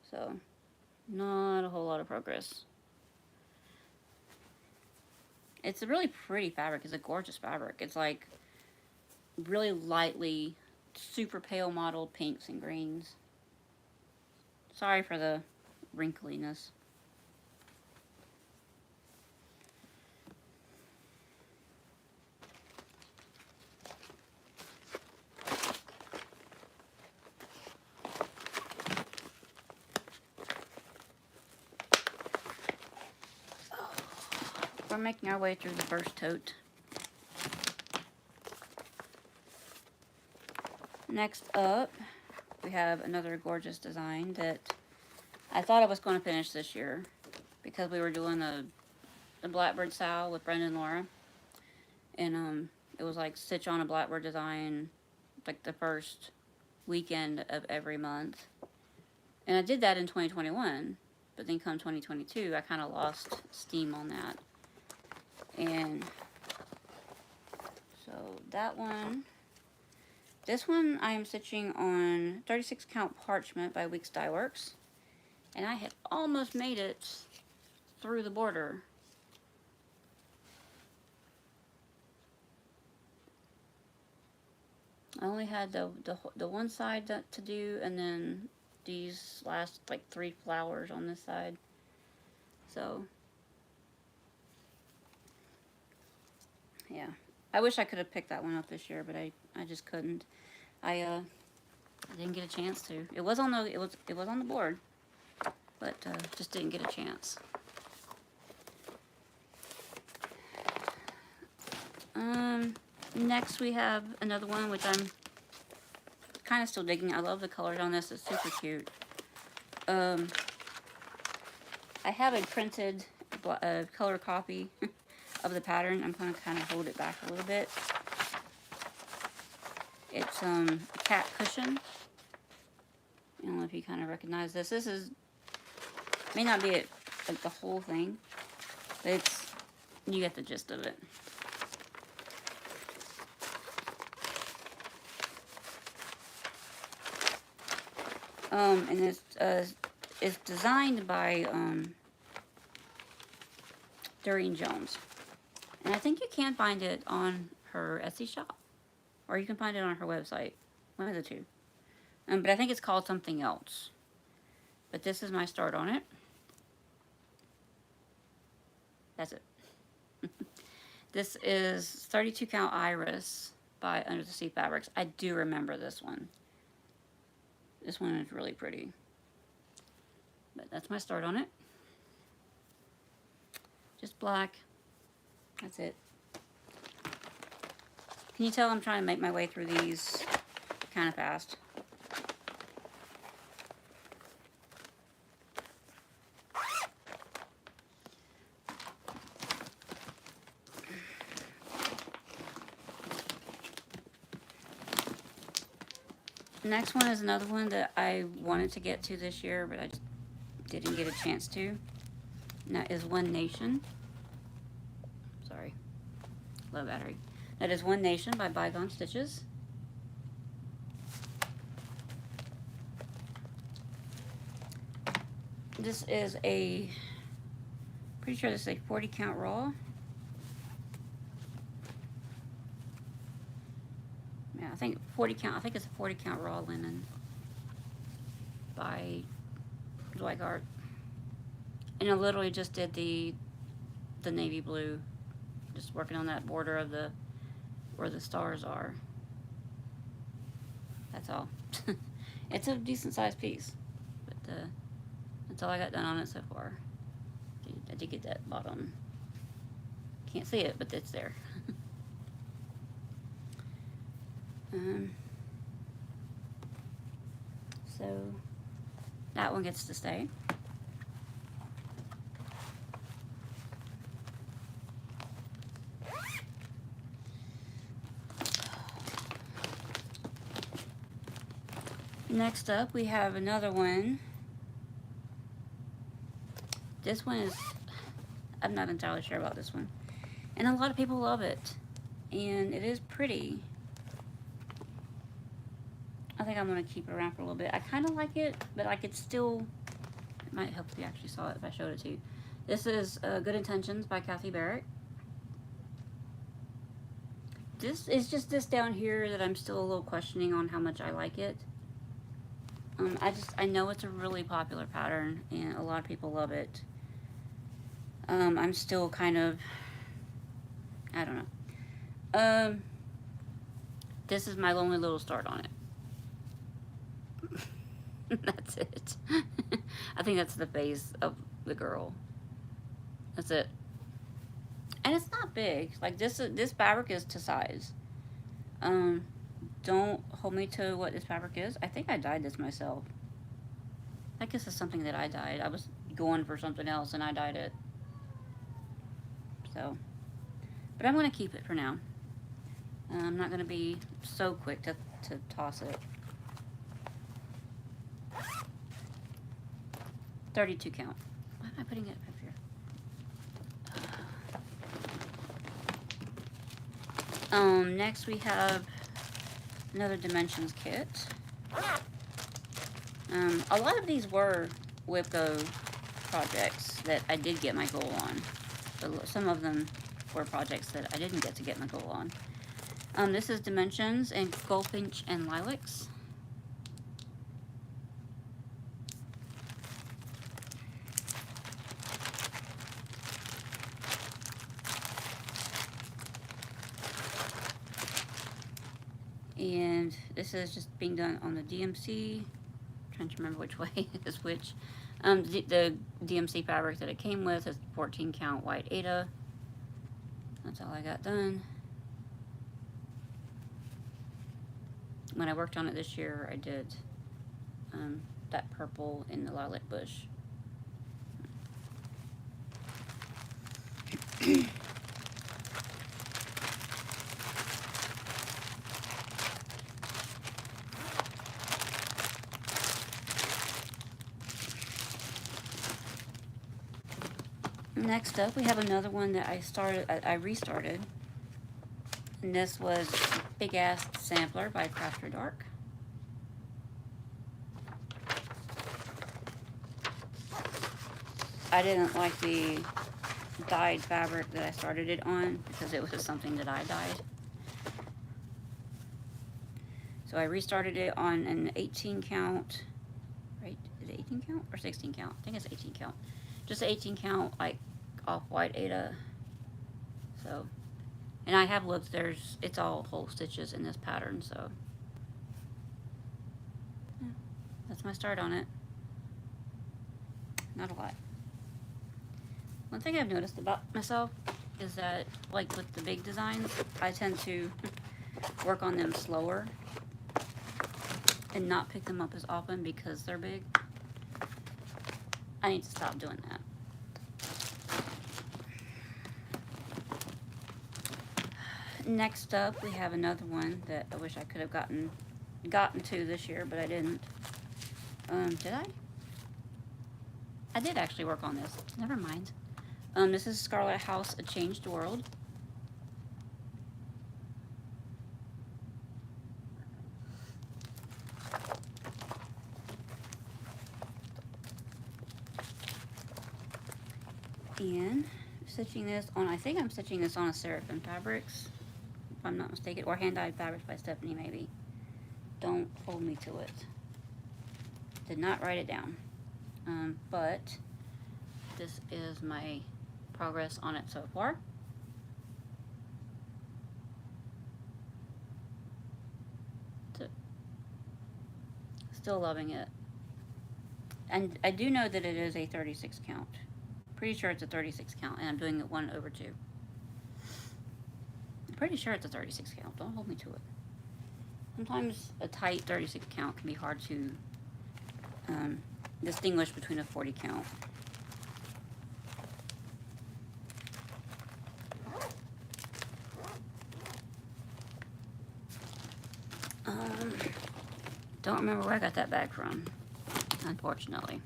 So, not a whole lot of progress. It's a really pretty fabric. It's a gorgeous fabric. It's like really lightly, super pale mottled pinks and greens. Sorry for the wrinkliness. We're making our way through the first tote. Next up, we have another gorgeous design that I thought I was going to finish this year because we were doing the Blackbird style with Brenda and Laura. And it was like stitch on a Blackbird design like the first weekend of every month. And I did that in 2021, but then come 2022, I kind of lost steam on that. And so that one, this one I am stitching on 36 count parchment by Weeks Dye Works, and I had almost made it through the border. I only had the one side to do, and then these last like 3 flowers on this side. So yeah, I wish I could have picked that one up this year, but I just couldn't. I didn't get a chance to. It was on the board, but just didn't get a chance. Next we have another one which I'm kind of still digging. I love the colors on this. It's super cute. I have a printed color copy of the pattern. I'm going to kind of hold it back a little bit. It's a cat cushion. I don't know if you kind of recognize this. This is, may not be like the whole thing, but it's, you get the gist of it. And it's designed by Doreen Jones. And I think you can find it on her Etsy shop. Or you can find it on her website. One of the two. But I think it's called something else. But this is my start on it. That's it. This is 32 count Iris by Under the Sea Fabrics. I do remember this one. This one is really pretty. But that's my start on it. Just black. That's it. Can you tell I'm trying to make my way through these kind of fast? Next one is another one that I wanted to get to this year, but I just didn't get a chance to. And that is One Nation. Sorry, low battery. That is One Nation by Bygone Stitches. This is a, pretty sure this is a 40 count raw. Yeah, I think 40 count. I think it's a 40 count raw linen by Dwight. And I literally just did the navy blue, just working on that border of the where the stars are. That's all. It's a decent sized piece, but that's all I got done on it so far. I did get that bottom. Can't see it, but it's there. So that one gets to stay. Next up, we have another one. This one is, I'm not entirely sure about this one. And a lot of people love it. And it is pretty. I think I'm going to keep it around for a little bit. I kind of like it, but I could still, it might help if you actually saw it if I showed it to you. This is Good Intentions by Kathy Barrett. This is just this down here that I'm still a little questioning on how much I like it. I know it's a really popular pattern and a lot of people love it. I'm still kind of, I don't know. This is my lonely little start on it. That's it. I think that's the face of the girl. That's it. And it's not big. Like this fabric is to size. Don't hold me to what this fabric is. I think I dyed this myself. I guess it's something that I dyed. I was going for something else and I dyed it. So, but I'm going to keep it for now. I'm not going to be so quick to toss it. 32 count. Why am I putting it up here? Next we have another dimensions kit. A lot of these were WIP projects that I did get my goal on. But some of them were projects that I didn't get to get my goal on. This is Dimensions and Goldfinch and Lilacs. And this is just being done on the DMC. I'm trying to remember which way is which. The DMC fabric that it came with is 14 count white Ada. That's all I got done. When I worked on it this year, I did that purple in the lilac bush. Next up, we have another one that I restarted. And this was Big Ass Sampler by Crafter Dark. I didn't like the dyed fabric that I started it on because it was something that I dyed. So I restarted it on an 18 count, right? Is it 18 count or 16 count? I think it's 18 count. Just 18 count, like off-white Ada. So, and I have looked, it's all whole stitches in this pattern, so. Yeah, that's my start on it. Not a lot. One thing I've noticed about myself is that, like with the big designs, I tend to work on them slower and not pick them up as often because they're big. I need to stop doing that. Next up, we have another one that I wish I could have gotten to this year, but I didn't. Did I? I did actually work on this. Never mind. This is Scarlet House, A Changed World. And stitching this on, I think I'm stitching this on a Seraphim Fabrics, if I'm not mistaken, or Hand Dyed Fabrics by Stephanie, maybe. Don't hold me to it. Did not write it down. But this is my progress on it so far. Still loving it. And I do know that it is a 36 count. Pretty sure it's a 36 count, and I'm doing it 1/2. I'm pretty sure it's a 36 count. Don't hold me to it. Sometimes a tight 36 count can be hard to distinguish between a 40 count. Don't remember where I got that bag from, unfortunately.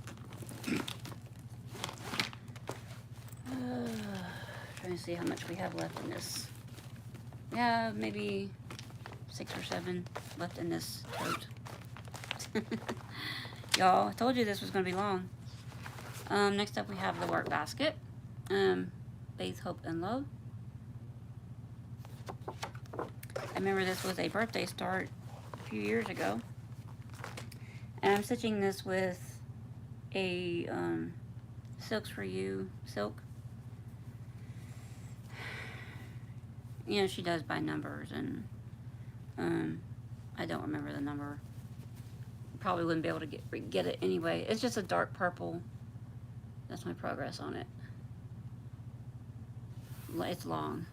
Trying to see how much we have left in this. Yeah, maybe 6 or 7 left in this tote. Y'all, I told you this was going to be long. Next up we have the work basket. Faith, Hope, and Love. I remember this was a birthday start a few years ago. And I'm stitching this with a Silks for You silk. You know, she does by numbers, and I don't remember the number. Probably wouldn't be able to get it anyway. It's just a dark purple. That's my progress on it. It's long.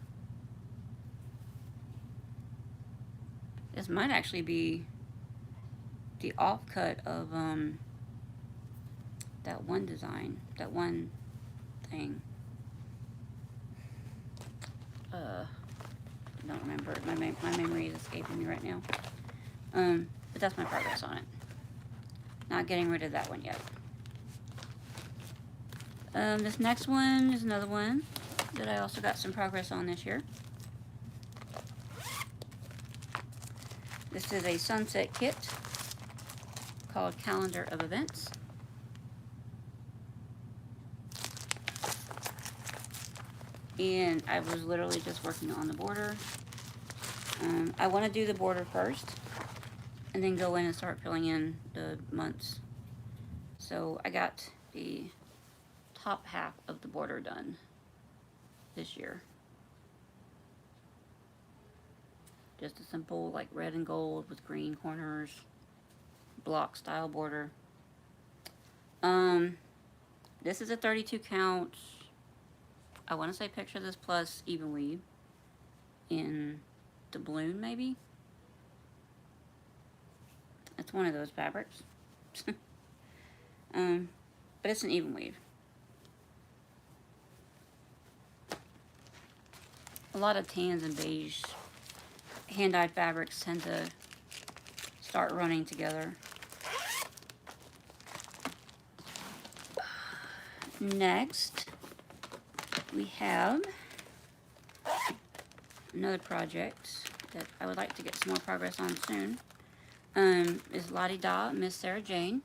This might actually be the offcut of that one design, that one thing. I don't remember. My memory is escaping me right now. But that's my progress on it. Not getting rid of that one yet. This next one is another one that I also got some progress on this year. This is a sunset kit called Calendar of Events. And I was literally just working on the border. I want to do the border first and then go in and start filling in the months. So I got the top half of the border done this year. Just a simple like red and gold with green corners, block style border. This is a 32 count. I want to say picture this plus even weave in doubloon maybe. It's one of those fabrics. But it's an even weave. A lot of tans and beige hand-dyed fabrics tend to start running together. Next, we have another project that I would like to get some more progress on soon. Is Lottie Da, Miss Sarah Jane.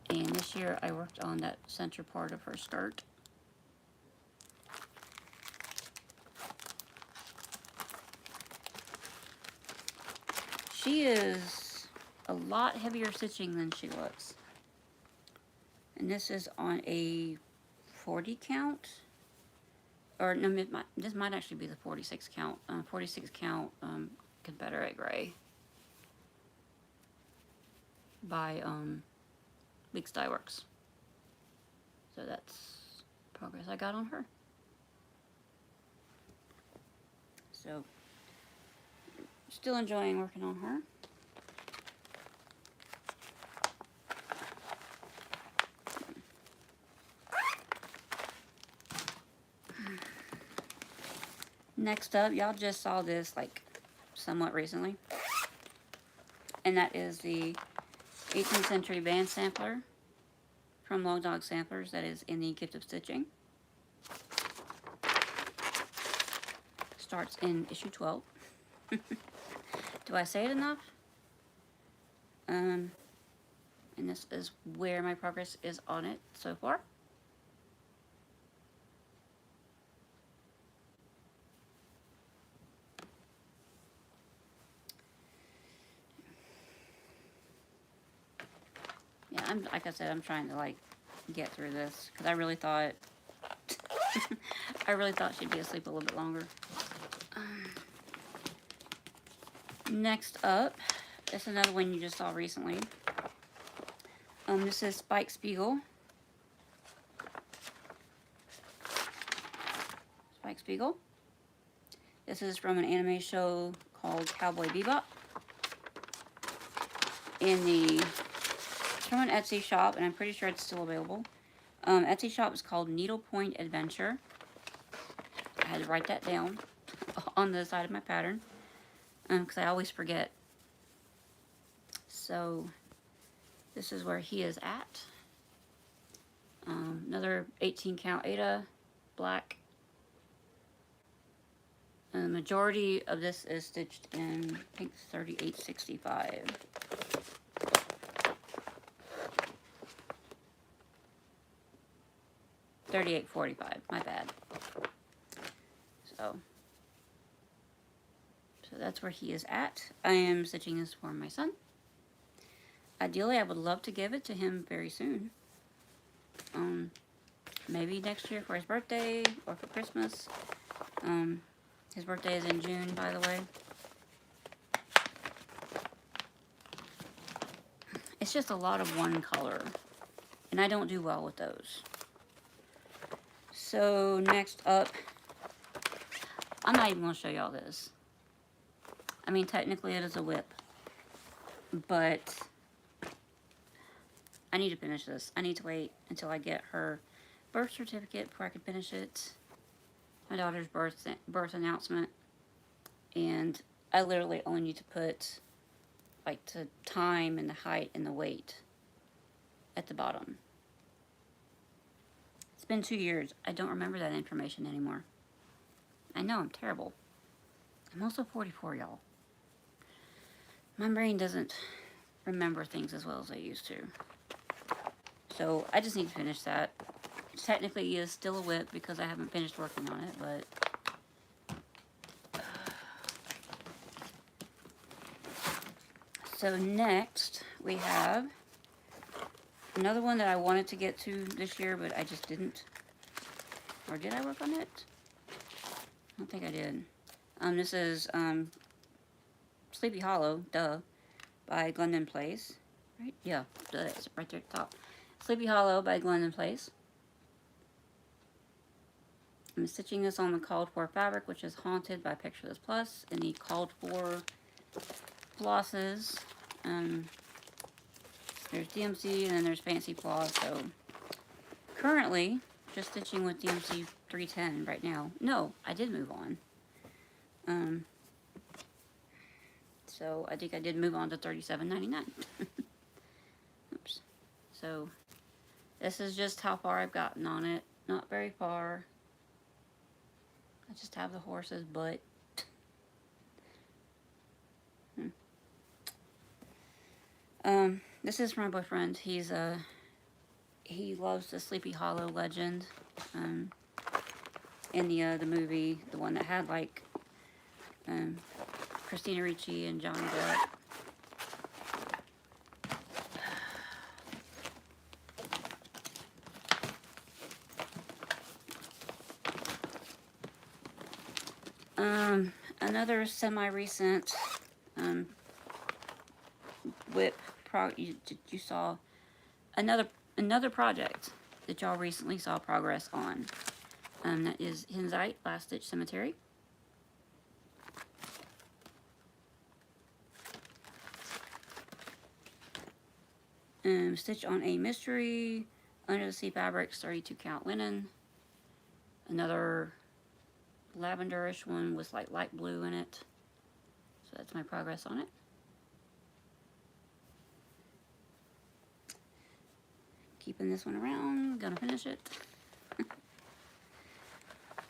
And this year I worked on that center part of her skirt. She is a lot heavier stitching than she looks. And this is on a 40 count. Or no, this might actually be the 46 count. 46 count Confederate Gray by Big Sty Works. So that's progress I got on her. So still enjoying working on her. Next up, y'all just saw this like somewhat recently, and that is the 18th century band sampler from Long Dog Samplers that is in the Gift of Stitching. Starts in issue 12. Do I say it enough? And this is where my progress is on it so far. Yeah, like I said, I'm trying to like get through this because I really thought she'd be asleep a little bit longer. Next up, it's another one you just saw recently. This is Spike Spiegel. Spike Spiegel. This is from an anime show called Cowboy Bebop. It's from an Etsy shop, and I'm pretty sure it's still available. Etsy shop is called Needlepoint Adventure. I had to write that down on the side of my pattern. because I always forget. So this is where he is at. Another 18 count Ada, black. And the majority of this is stitched in, I think, 3865. 3845, my bad. So that's where he is at. I am stitching this for my son. Ideally, I would love to give it to him very soon. Maybe next year for his birthday or for Christmas. His birthday is in June, by the way. It's just a lot of one color, and I don't do well with those. So next up, I'm not even going to show y'all this. I mean, technically it is a WIP, but I need to finish this. I need to wait until I get her birth certificate before I can finish it. My daughter's birth announcement, and I literally only need to put like the time and the height and the weight at the bottom. It's been 2 years. I don't remember that information anymore. I know, I'm terrible. I'm also 44, y'all. My brain doesn't remember things as well as I used to. So I just need to finish that. Technically it is still a WIP because I haven't finished working on it, but... So next we have another one that I wanted to get to this year, but I just didn't. Or did I work on it? I don't think I did. This is Sleepy Hollow, duh, by Glendon Place. Right? Yeah, duh, it's right there at the top. Sleepy Hollow by Glendon Place. I'm stitching this on the called for fabric, which is Haunted by Picture This Plus, and the called for flosses. There's DMC and then there's Fancy Floss. So currently just stitching with DMC 310 right now. No, I did move on. So I think I did move on to 37.99. Oops. So this is just how far I've gotten on it. Not very far. I just have the horse's butt. This is for my boyfriend. He loves the Sleepy Hollow legend. In the movie, the one that had like Christina Ricci and Johnny Depp. Another semi-recent WIP you saw another project that y'all recently saw progress on. That is Hinzite Last Stitch Cemetery. Stitch on a mystery, under the sea fabrics, 32 count linen. Another lavenderish one with like light blue in it. So that's my progress on it. Keeping this one around, gonna finish it.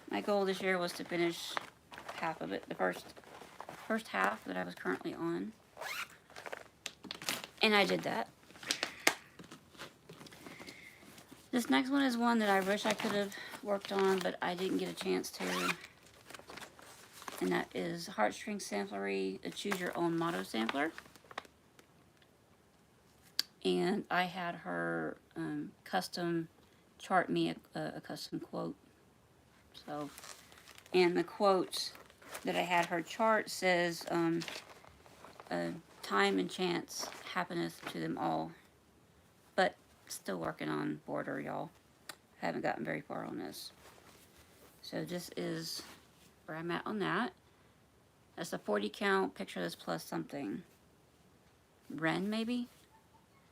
My goal this year was to finish half of it, the first half that I was currently on. And I did that. This next one is one that I wish I could have worked on, but I didn't get a chance to. And that is Heartstring Samplery, a Choose Your Own Motto sampler. And I had her custom chart me a custom quote. So, and the quote that I had her chart says, time and chance happeneth to them all. But still working on border, y'all. Haven't gotten very far on this. So this is where I'm at on that. That's a 40 count, Picture This Plus something. Wren, maybe?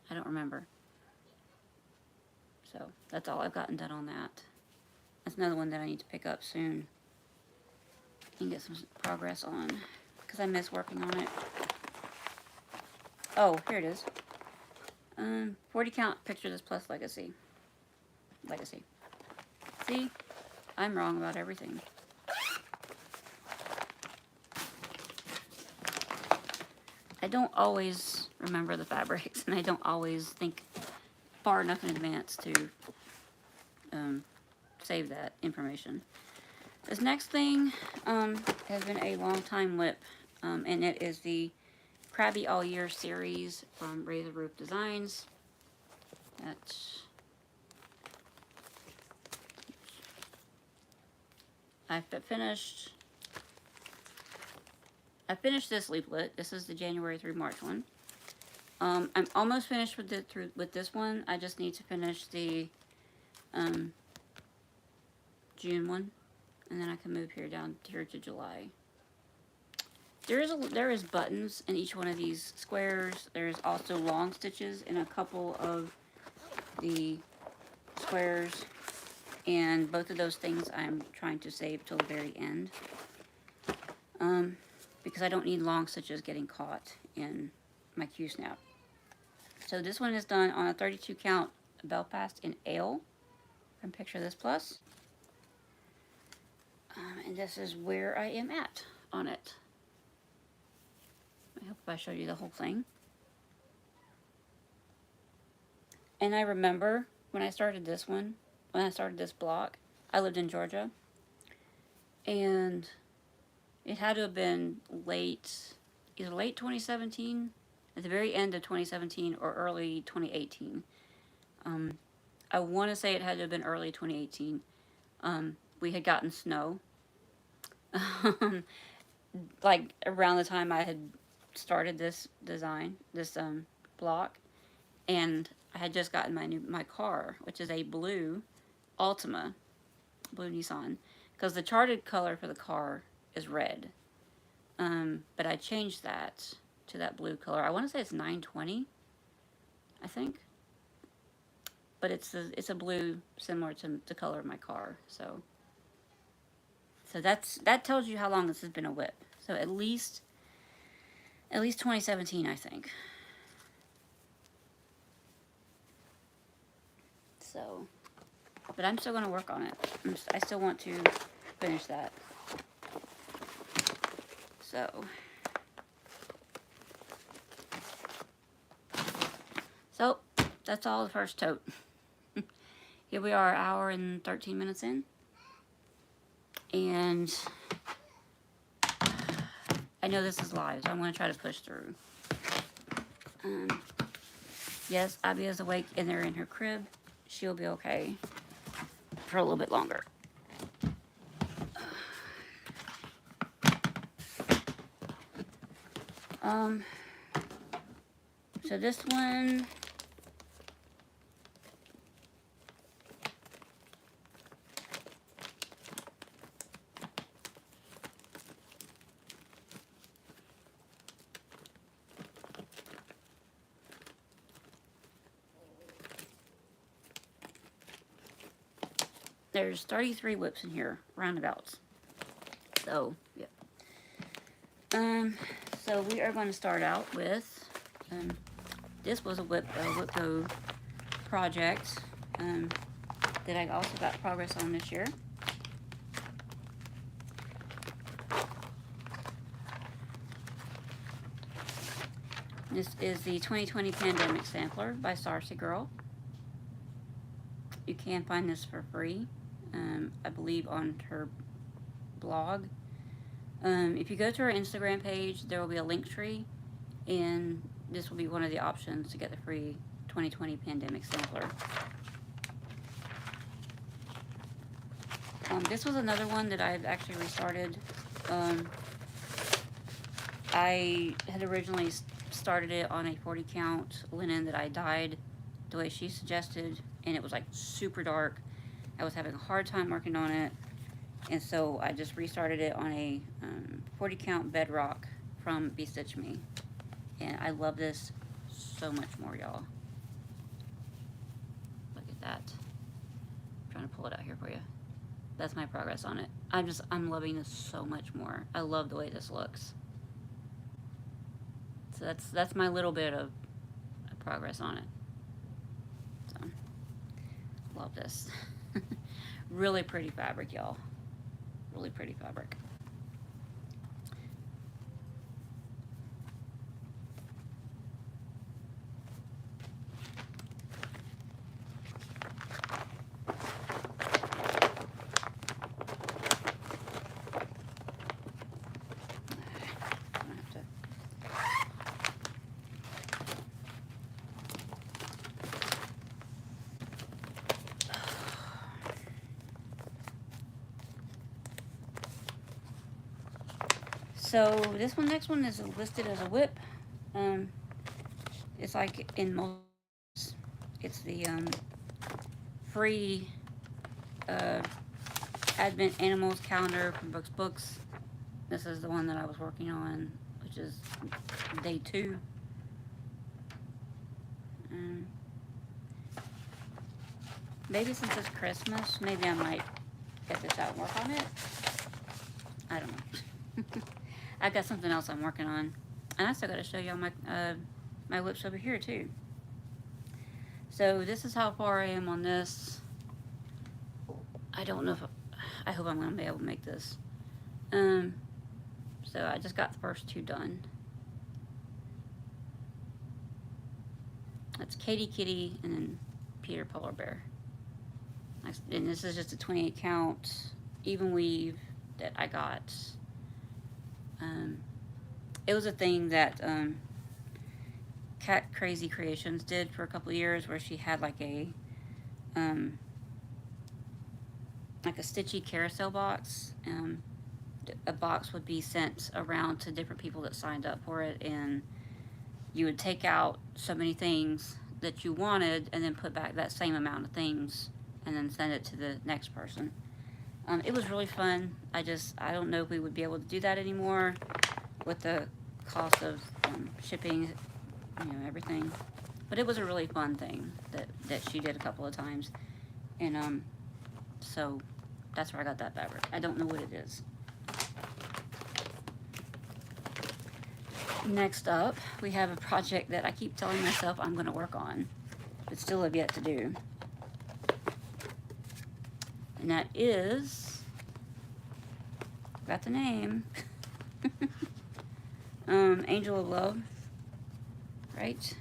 I don't remember. So that's all I've gotten done on that. That's another one that I need to pick up soon and get some progress on, because I miss working on it. Oh, here it is. 40 count picture this plus legacy. Legacy. See? I'm wrong about everything. I don't always remember the fabrics, and I don't always think far enough in advance to save that information. This next thing has been a long time WIP, and it is the Crabby All Year series from Razor Roof Designs. That's I finished this leaflet. This is the January through March one. I'm almost finished with this one. I just need to finish the June one, and then I can move down here to July. There is buttons in each one of these squares. There's also long stitches in a couple of the squares, and both of those things I'm trying to save till the very end, because I don't need long stitches getting caught in my Q-snap. So this one is done on a 32 count Belfast in Ale from Picture This Plus, and this is where I am at on it. I hope I showed you the whole thing. And I remember when I started this one, when I started this block, I lived in Georgia, and it had to have been either late 2017, at the very end of 2017, or early 2018. I want to say it had to have been early 2018. We had gotten snow, like around the time I had started this design, this block, and I had just gotten my car, which is a blue Altima, blue Nissan, because the charted color for the car is red, but I changed that to that blue color. I want to say it's 920, I think, but it's a blue similar to the color of my car. So that tells you how long this has been a WIP. So at least 2017, I think. So, but I'm still going to work on it. I still want to finish that. So that's all the first tote. Here we are, an hour and 13 minutes in. And I know this is live, so I'm going to try to push through. Yes, Abby is awake in there in her crib. She'll be okay for a little bit longer. So this one, there's 33 WIPs in here, roundabouts. So, yeah. So we are going to start out with, this was a WIP Go project that I also got progress on this year. This is the 2020 Pandemic Sampler by Sarcy Girl. You can find this for free, I believe, on her blog. If you go to her Instagram page, there will be a link tree, and this will be one of the options to get the free 2020 Pandemic Sampler. This was another one that I've actually restarted. I had originally started it on a 40 count linen that I dyed the way she suggested, and it was like super dark. I was having a hard time working on it, and so I just restarted it on a 40 count bedrock from Be Stitch Me, and I love this so much more, y'all. Look at that. I'm trying to pull it out here for you. That's my progress on it. I'm loving this so much more. I love the way this looks. So that's my little bit of progress on it. So love this. Really pretty fabric, y'all. Really pretty fabric. So this one, next one is listed as a WIP. It's like in most, it's the free Advent Animals calendar from Books. This is the one that I was working on, which is day 2. Maybe since it's Christmas, maybe I might get this out and work on it. I don't know. I got something else I'm working on, and I still got to show y'all my WIPs over here too. So this is how far I am on this. I don't know if I hope I'm gonna be able to make this. So I just got the first 2 done. That's Katie Kitty and then Peter Polar Bear. And this is just a 28 count even weave that I got. It was a thing that Cat Crazy Creations did for a couple of years, where she had like a stitchy carousel box. A box would be sent around to different people that signed up for it, and you would take out so many things that you wanted and then put back that same amount of things and then send it to the next person. It was really fun. I don't know if we would be able to do that anymore with the cost of shipping, everything. But it was a really fun thing that she did a couple of times. And so that's where I got that fabric. I don't know what it is. Next up, we have a project that I keep telling myself I'm going to work on, but still have yet to do. And that is, got the name, Angel of Love, right?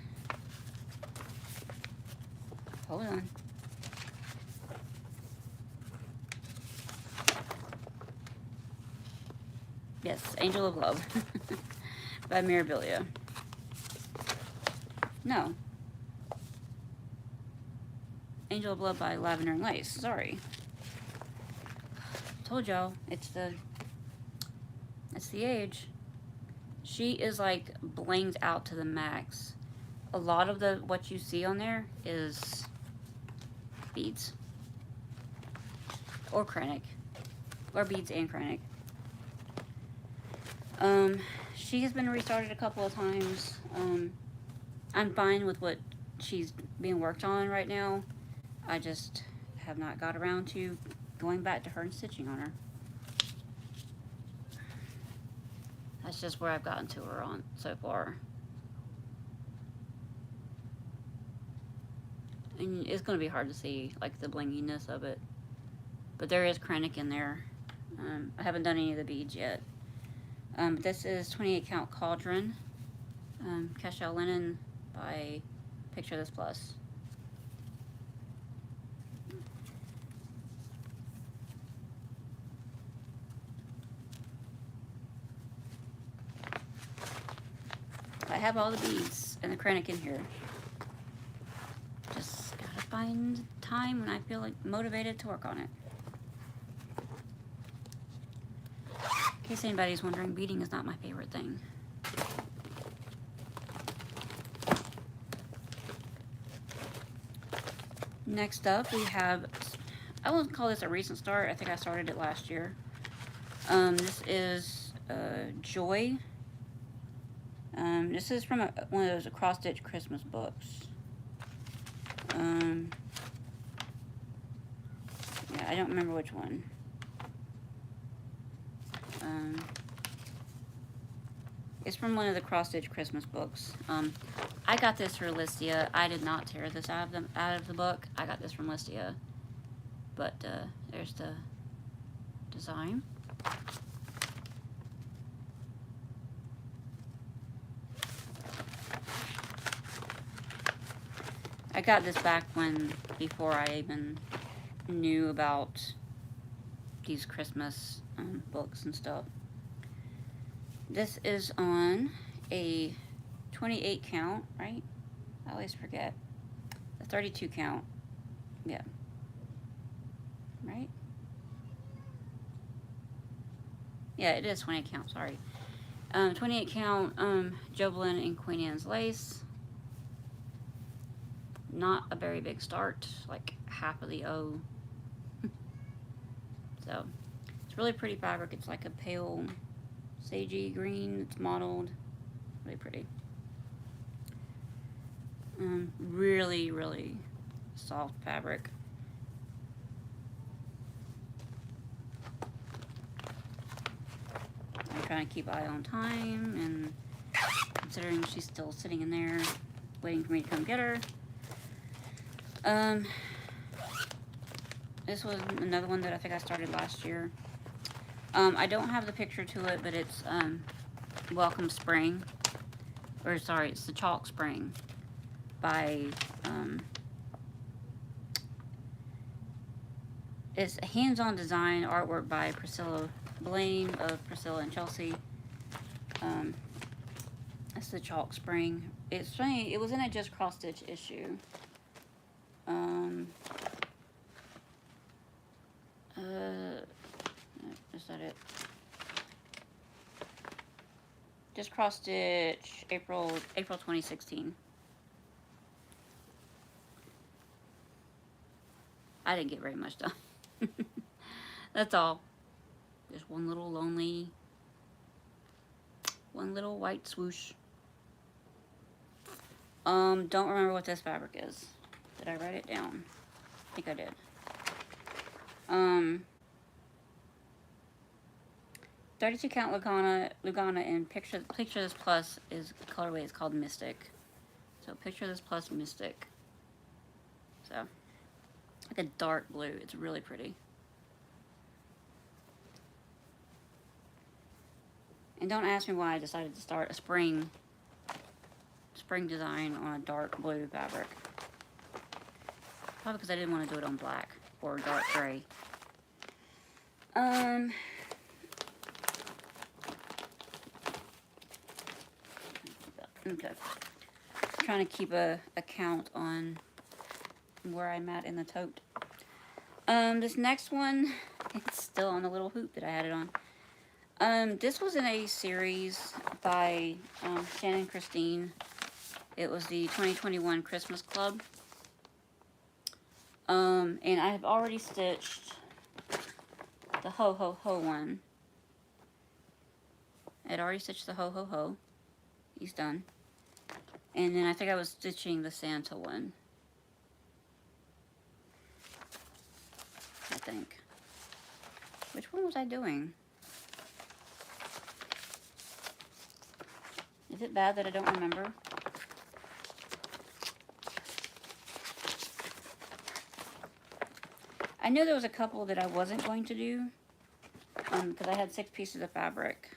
Hold on. Yes, Angel of Love by Mirabilia. No. Angel of Love by Lavender and Lace. Sorry. Told y'all, it's the age. She is like blinged out to the max. A lot of what you see on there is beads. Or Krennic. Or beads and Krennic. She has been restarted a couple of times. I'm fine with what she's being worked on right now. I just have not got around to going back to her and stitching on her. That's just where I've gotten to her on so far. And it's going to be hard to see, like, the blinginess of it. But there is Krennic in there. I haven't done any of the beads yet. This is 28 count Cauldron. Cashel Linen by Picture This Plus. I have all the beads and the Krennic in here. Just gotta find time when I feel like motivated to work on it. In case anybody's wondering, beading is not my favorite thing. Next up, we have, I won't call this a recent start. I think I started it last year. This is Joy. This is from one of those cross-stitch Christmas books. Yeah, I don't remember which one. It's from one of the cross-stitch Christmas books. I got this for Listia. I did not tear this out of the book. I got this from Listia. But there's the design. I got this back before I even knew about these Christmas books and stuff. This is on a 28 count, right? I always forget. A 32 count. Yeah. Right? Yeah, it is 28 count, sorry. 28 count Jovelin and Queen Anne's lace. Not a very big start, like half of the O. So, it's really pretty fabric. It's like a pale sagey green. It's mottled. Really pretty. Really, really soft fabric. I'm trying to keep eye on time, and considering she's still sitting in there waiting for me to come get her. This was another one that I think I started last year. I don't have the picture to it, but it's Welcome Spring. Or sorry, it's the Chalk Spring by it's a hands-on design artwork by Priscilla Blaine of Priscilla and Chelsea. It's the Chalk Spring. It's funny, it was in a Just Cross Stitch issue. Is that it? Just Cross Stitch, April 2016. I didn't get very much done. That's all. Just one little white swoosh. Don't remember what this fabric is. Did I write it down? I think I did. 32 count Lugana, and Picture This Plus is colorway is called Mystic. So Picture This Plus Mystic. So like a dark blue. It's really pretty. And don't ask me why I decided to start a spring design on a dark blue fabric. Probably because I didn't want to do it on black or dark gray. Okay. I'm trying to keep a count on where I'm at in the tote. This next one, it's still on the little hoop that I had it on. This was in a series by Shannon Christine. It was the 2021 Christmas Club. And I have already stitched the Ho Ho Ho one. I'd already stitched the Ho Ho Ho. He's done. And then I think I was stitching the Santa one. I think. Which one was I doing? Is it bad that I don't remember? I knew there was a couple that I wasn't going to do. Because I had 6 pieces of fabric.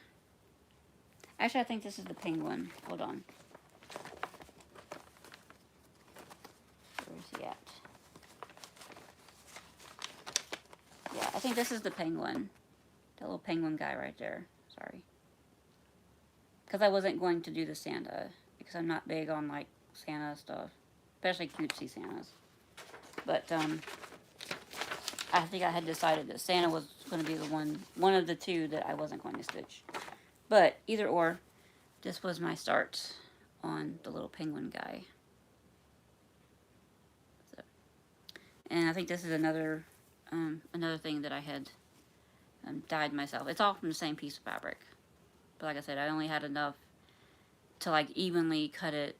Actually, I think this is the penguin. Hold on. Where is he at? Yeah, I think this is the penguin. The little penguin guy right there. Sorry. Because I wasn't going to do the Santa. Because I'm not big on, like, Santa stuff. Especially cutesy Santas. But, I think I had decided that Santa was going to be the one of the 2 that I wasn't going to stitch. But, either or, this was my start on the little penguin guy. So, and I think this is another thing that I had dyed myself. It's all from the same piece of fabric. But like I said, I only had enough to like evenly cut it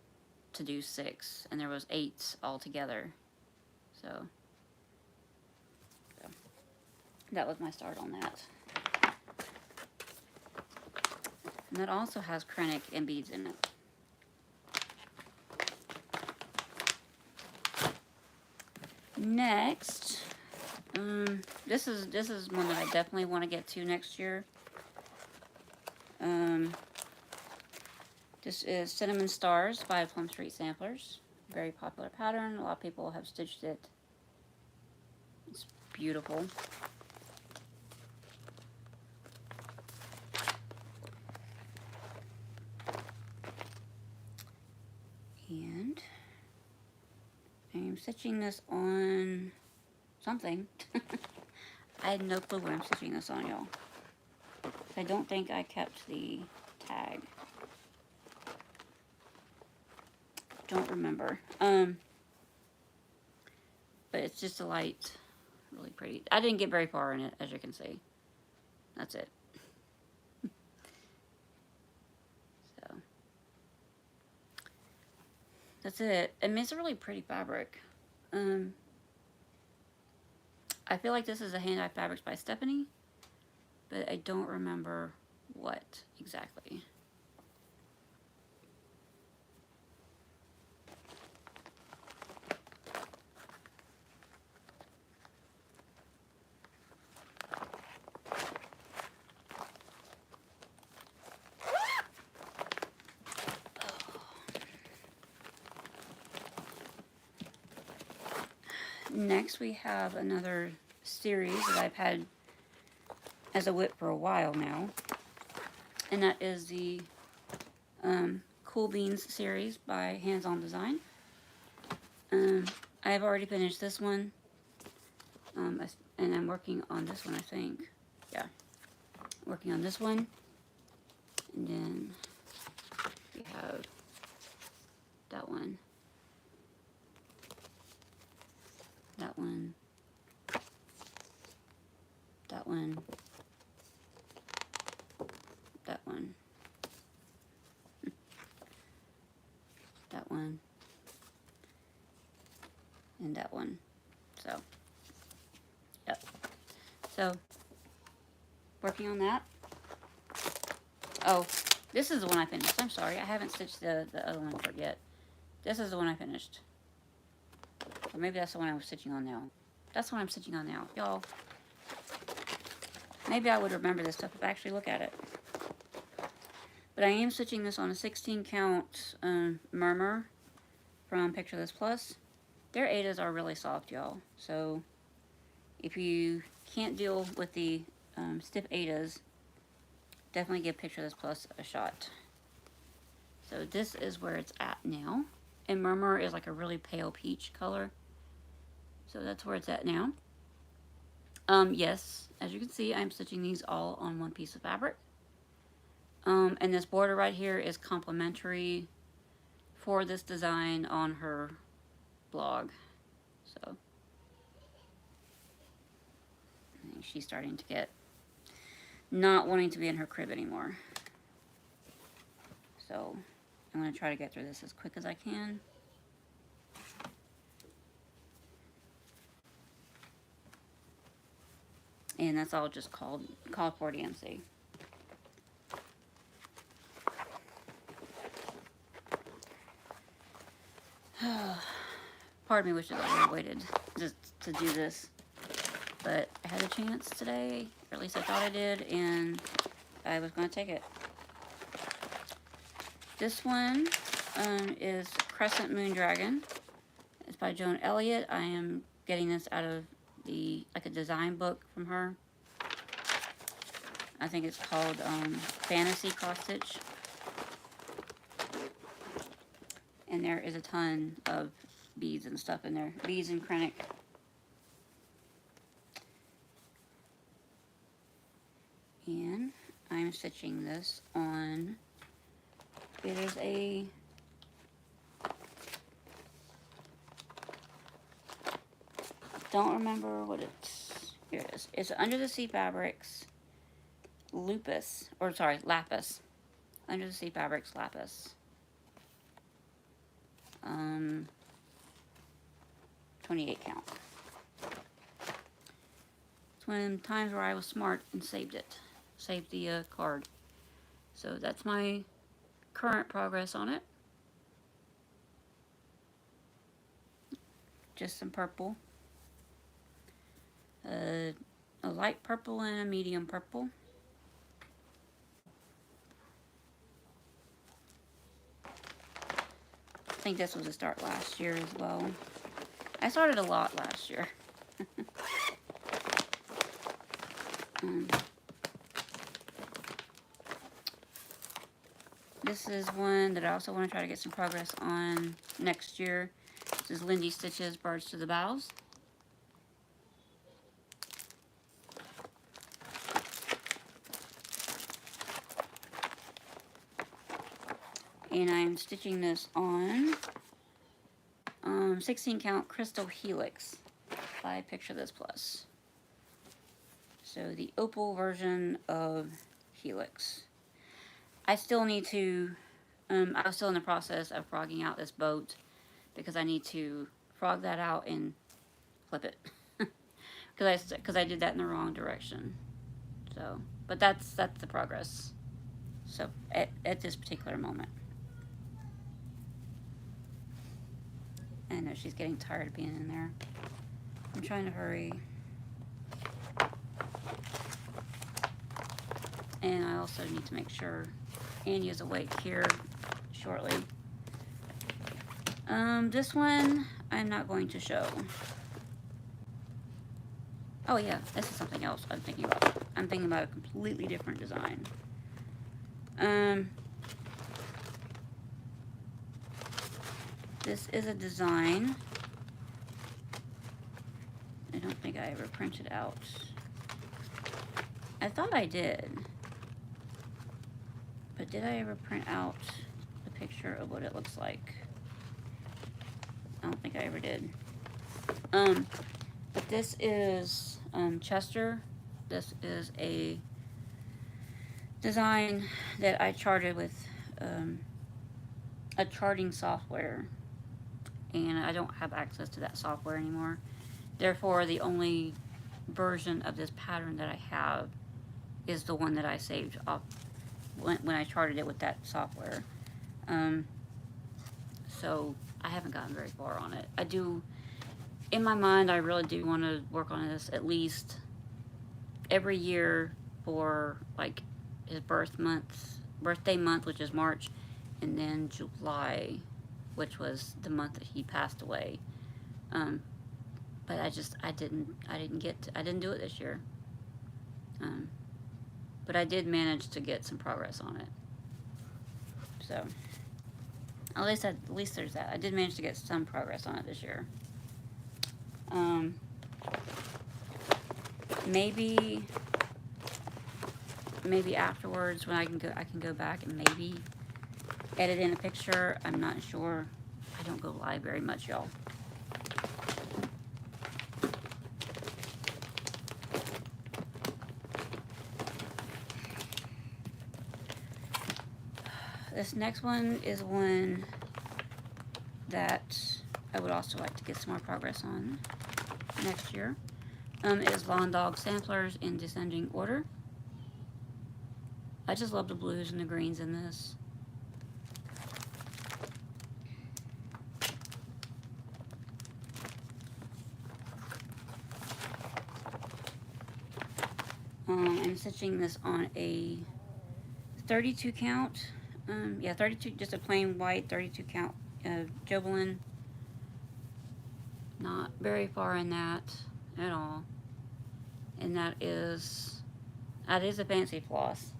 to do 6. And there was 8 altogether. So that was my start on that. And that also has krennic and beads in it. Next, this is one that I definitely want to get to next year. This is Cinnamon Stars by Plum Street Samplers. Very popular pattern. A lot of people have stitched it. It's beautiful. And I'm stitching this on something. I had no clue what I'm stitching this on, y'all. I don't think I kept the tag. Don't remember. But it's just a light, really pretty. I didn't get very far in it, as you can see. That's it. So that's it. I mean, it's a really pretty fabric. I feel like this is a Hand-Dyed Fabrics by Stephanie, but I don't remember what exactly. Next, we have another series that I've had as a WIP for a while now, and that is the Cool Beans series by Hands On Design. I've already finished this one, and I'm working on this one, I think. Yeah, working on this one, and then we have that one. That one, that one, that one, that one, and that one. So, yep. So, working on that. Oh, this is the one I finished. I'm sorry, I haven't stitched the other one for it yet. This is the one I finished. Or maybe that's the one I was stitching on now. That's the one I'm stitching on now. Y'all, maybe I would remember this stuff if I actually look at it. But I am stitching this on a 16 count Murmur from Picture This Plus. Their Adas are really soft, y'all. So if you can't deal with the stiff Adas, definitely give Picture This Plus a shot. So this is where it's at now. And Murmur is like a really pale peach color. So that's where it's at now. Yes, as you can see, I'm stitching these all on one piece of fabric. And this border right here is complimentary for this design on her blog. So I think she's starting to get not wanting to be in her crib anymore. So I'm going to try to get through this as quick as I can. And that's all just called for DMC. Part of me wishes I would have waited just to do this. But I had a chance today, or at least I thought I did, and I was going to take it. This one is Crescent Moon Dragon. It's by Joan Elliott. I am getting this out of like a design book from her. I think it's called Fantasy Cross Stitch. And there is a ton of beads and stuff in there. Beads and krennic. And I'm stitching this on, it is a don't remember what it's, here it is. It's Under the Sea Fabrics Lapis. Under the Sea Fabrics Lapis. 28 count. It's one of them times where I was smart and saved it. Saved the card. So that's my current progress on it. Just some purple. A light purple and a medium purple. I think this was a start last year as well. I started a lot last year. This is one that I also want to try to get some progress on next year. This is Lindy Stitches Birds to the Boughs. And I'm stitching this on 16 count Crystal Helix by Picture This Plus. So the opal version of Helix. I still need to, I was still in the process of frogging out this boat because I need to frog that out and flip it. Because I did that in the wrong direction. So, but that's the progress. So at this particular moment. I know she's getting tired of being in there. I'm trying to hurry. And I also need to make sure Annie is awake here shortly. This one I'm not going to show. Oh yeah, this is something else I'm thinking about. I'm thinking about a completely different design. This is a design. I don't think I ever printed out. I thought I did. But did I ever print out the picture of what it looks like? I don't think I ever did. But this is Chester. This is a design that I charted with a charting software. And I don't have access to that software anymore. Therefore, the only version of this pattern that I have is the one that I saved off when I charted it with that software. So I haven't gotten very far on it. I do, in my mind, I really do want to work on this at least every year for like his birthday month, which is March, and then July, which was the month that he passed away. But I didn't do it this year. But I did manage to get some progress on it. So at least there's that. I did manage to get some progress on it this year. Maybe afterwards when I can go back and maybe edit in a picture. I'm not sure. I don't go live very much, y'all. This next one is one that I would also like to get some more progress on next year. It is Lawn Dog Samplers in descending order. I just love the blues and the greens in this. I'm stitching this on a 32 count. Yeah, 32, just a plain white 32 count Jobelan. Not very far in that at all. And that is a fancy floss.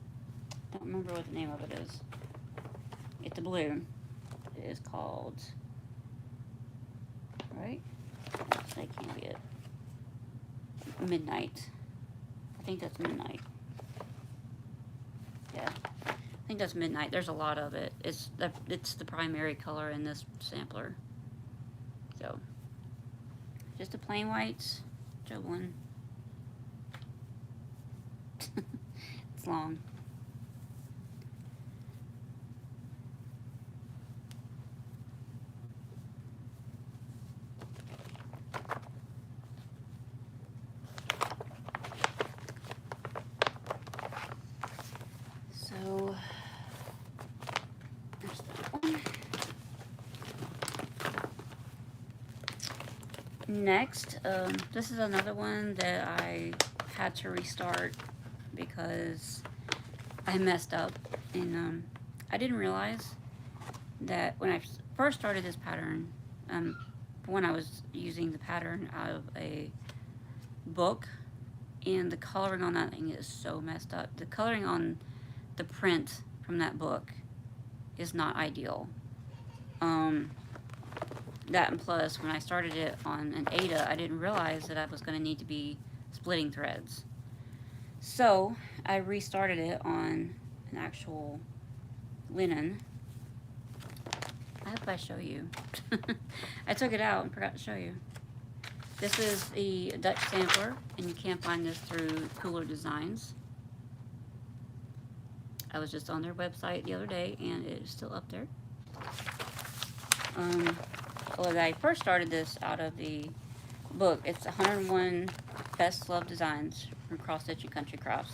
Don't remember what the name of it is. It's a blue. It is called, right? That can't be it. Midnight. I think that's Midnight. Yeah. I think that's Midnight. There's a lot of it. It's the primary color in this sampler. So, just a plain white Jobelan. It's long. So, Next, this is another one that I had to restart because I messed up, and I didn't realize that when I first started this pattern, when I was using the pattern out of a book, and the coloring on that thing is so messed up. The coloring on the print from that book is not ideal. That and plus, when I started it on an Ada, I didn't realize that I was going to need to be splitting threads. So I restarted it on an actual linen. I hope I show you. I took it out and forgot to show you. This is the Dutch sampler, and you can find this through Cooler Designs. I was just on their website the other day, and it is still up there. When I first started this out of the book, it's 101 Best Loved Designs from Cross Stitch and Country Crafts.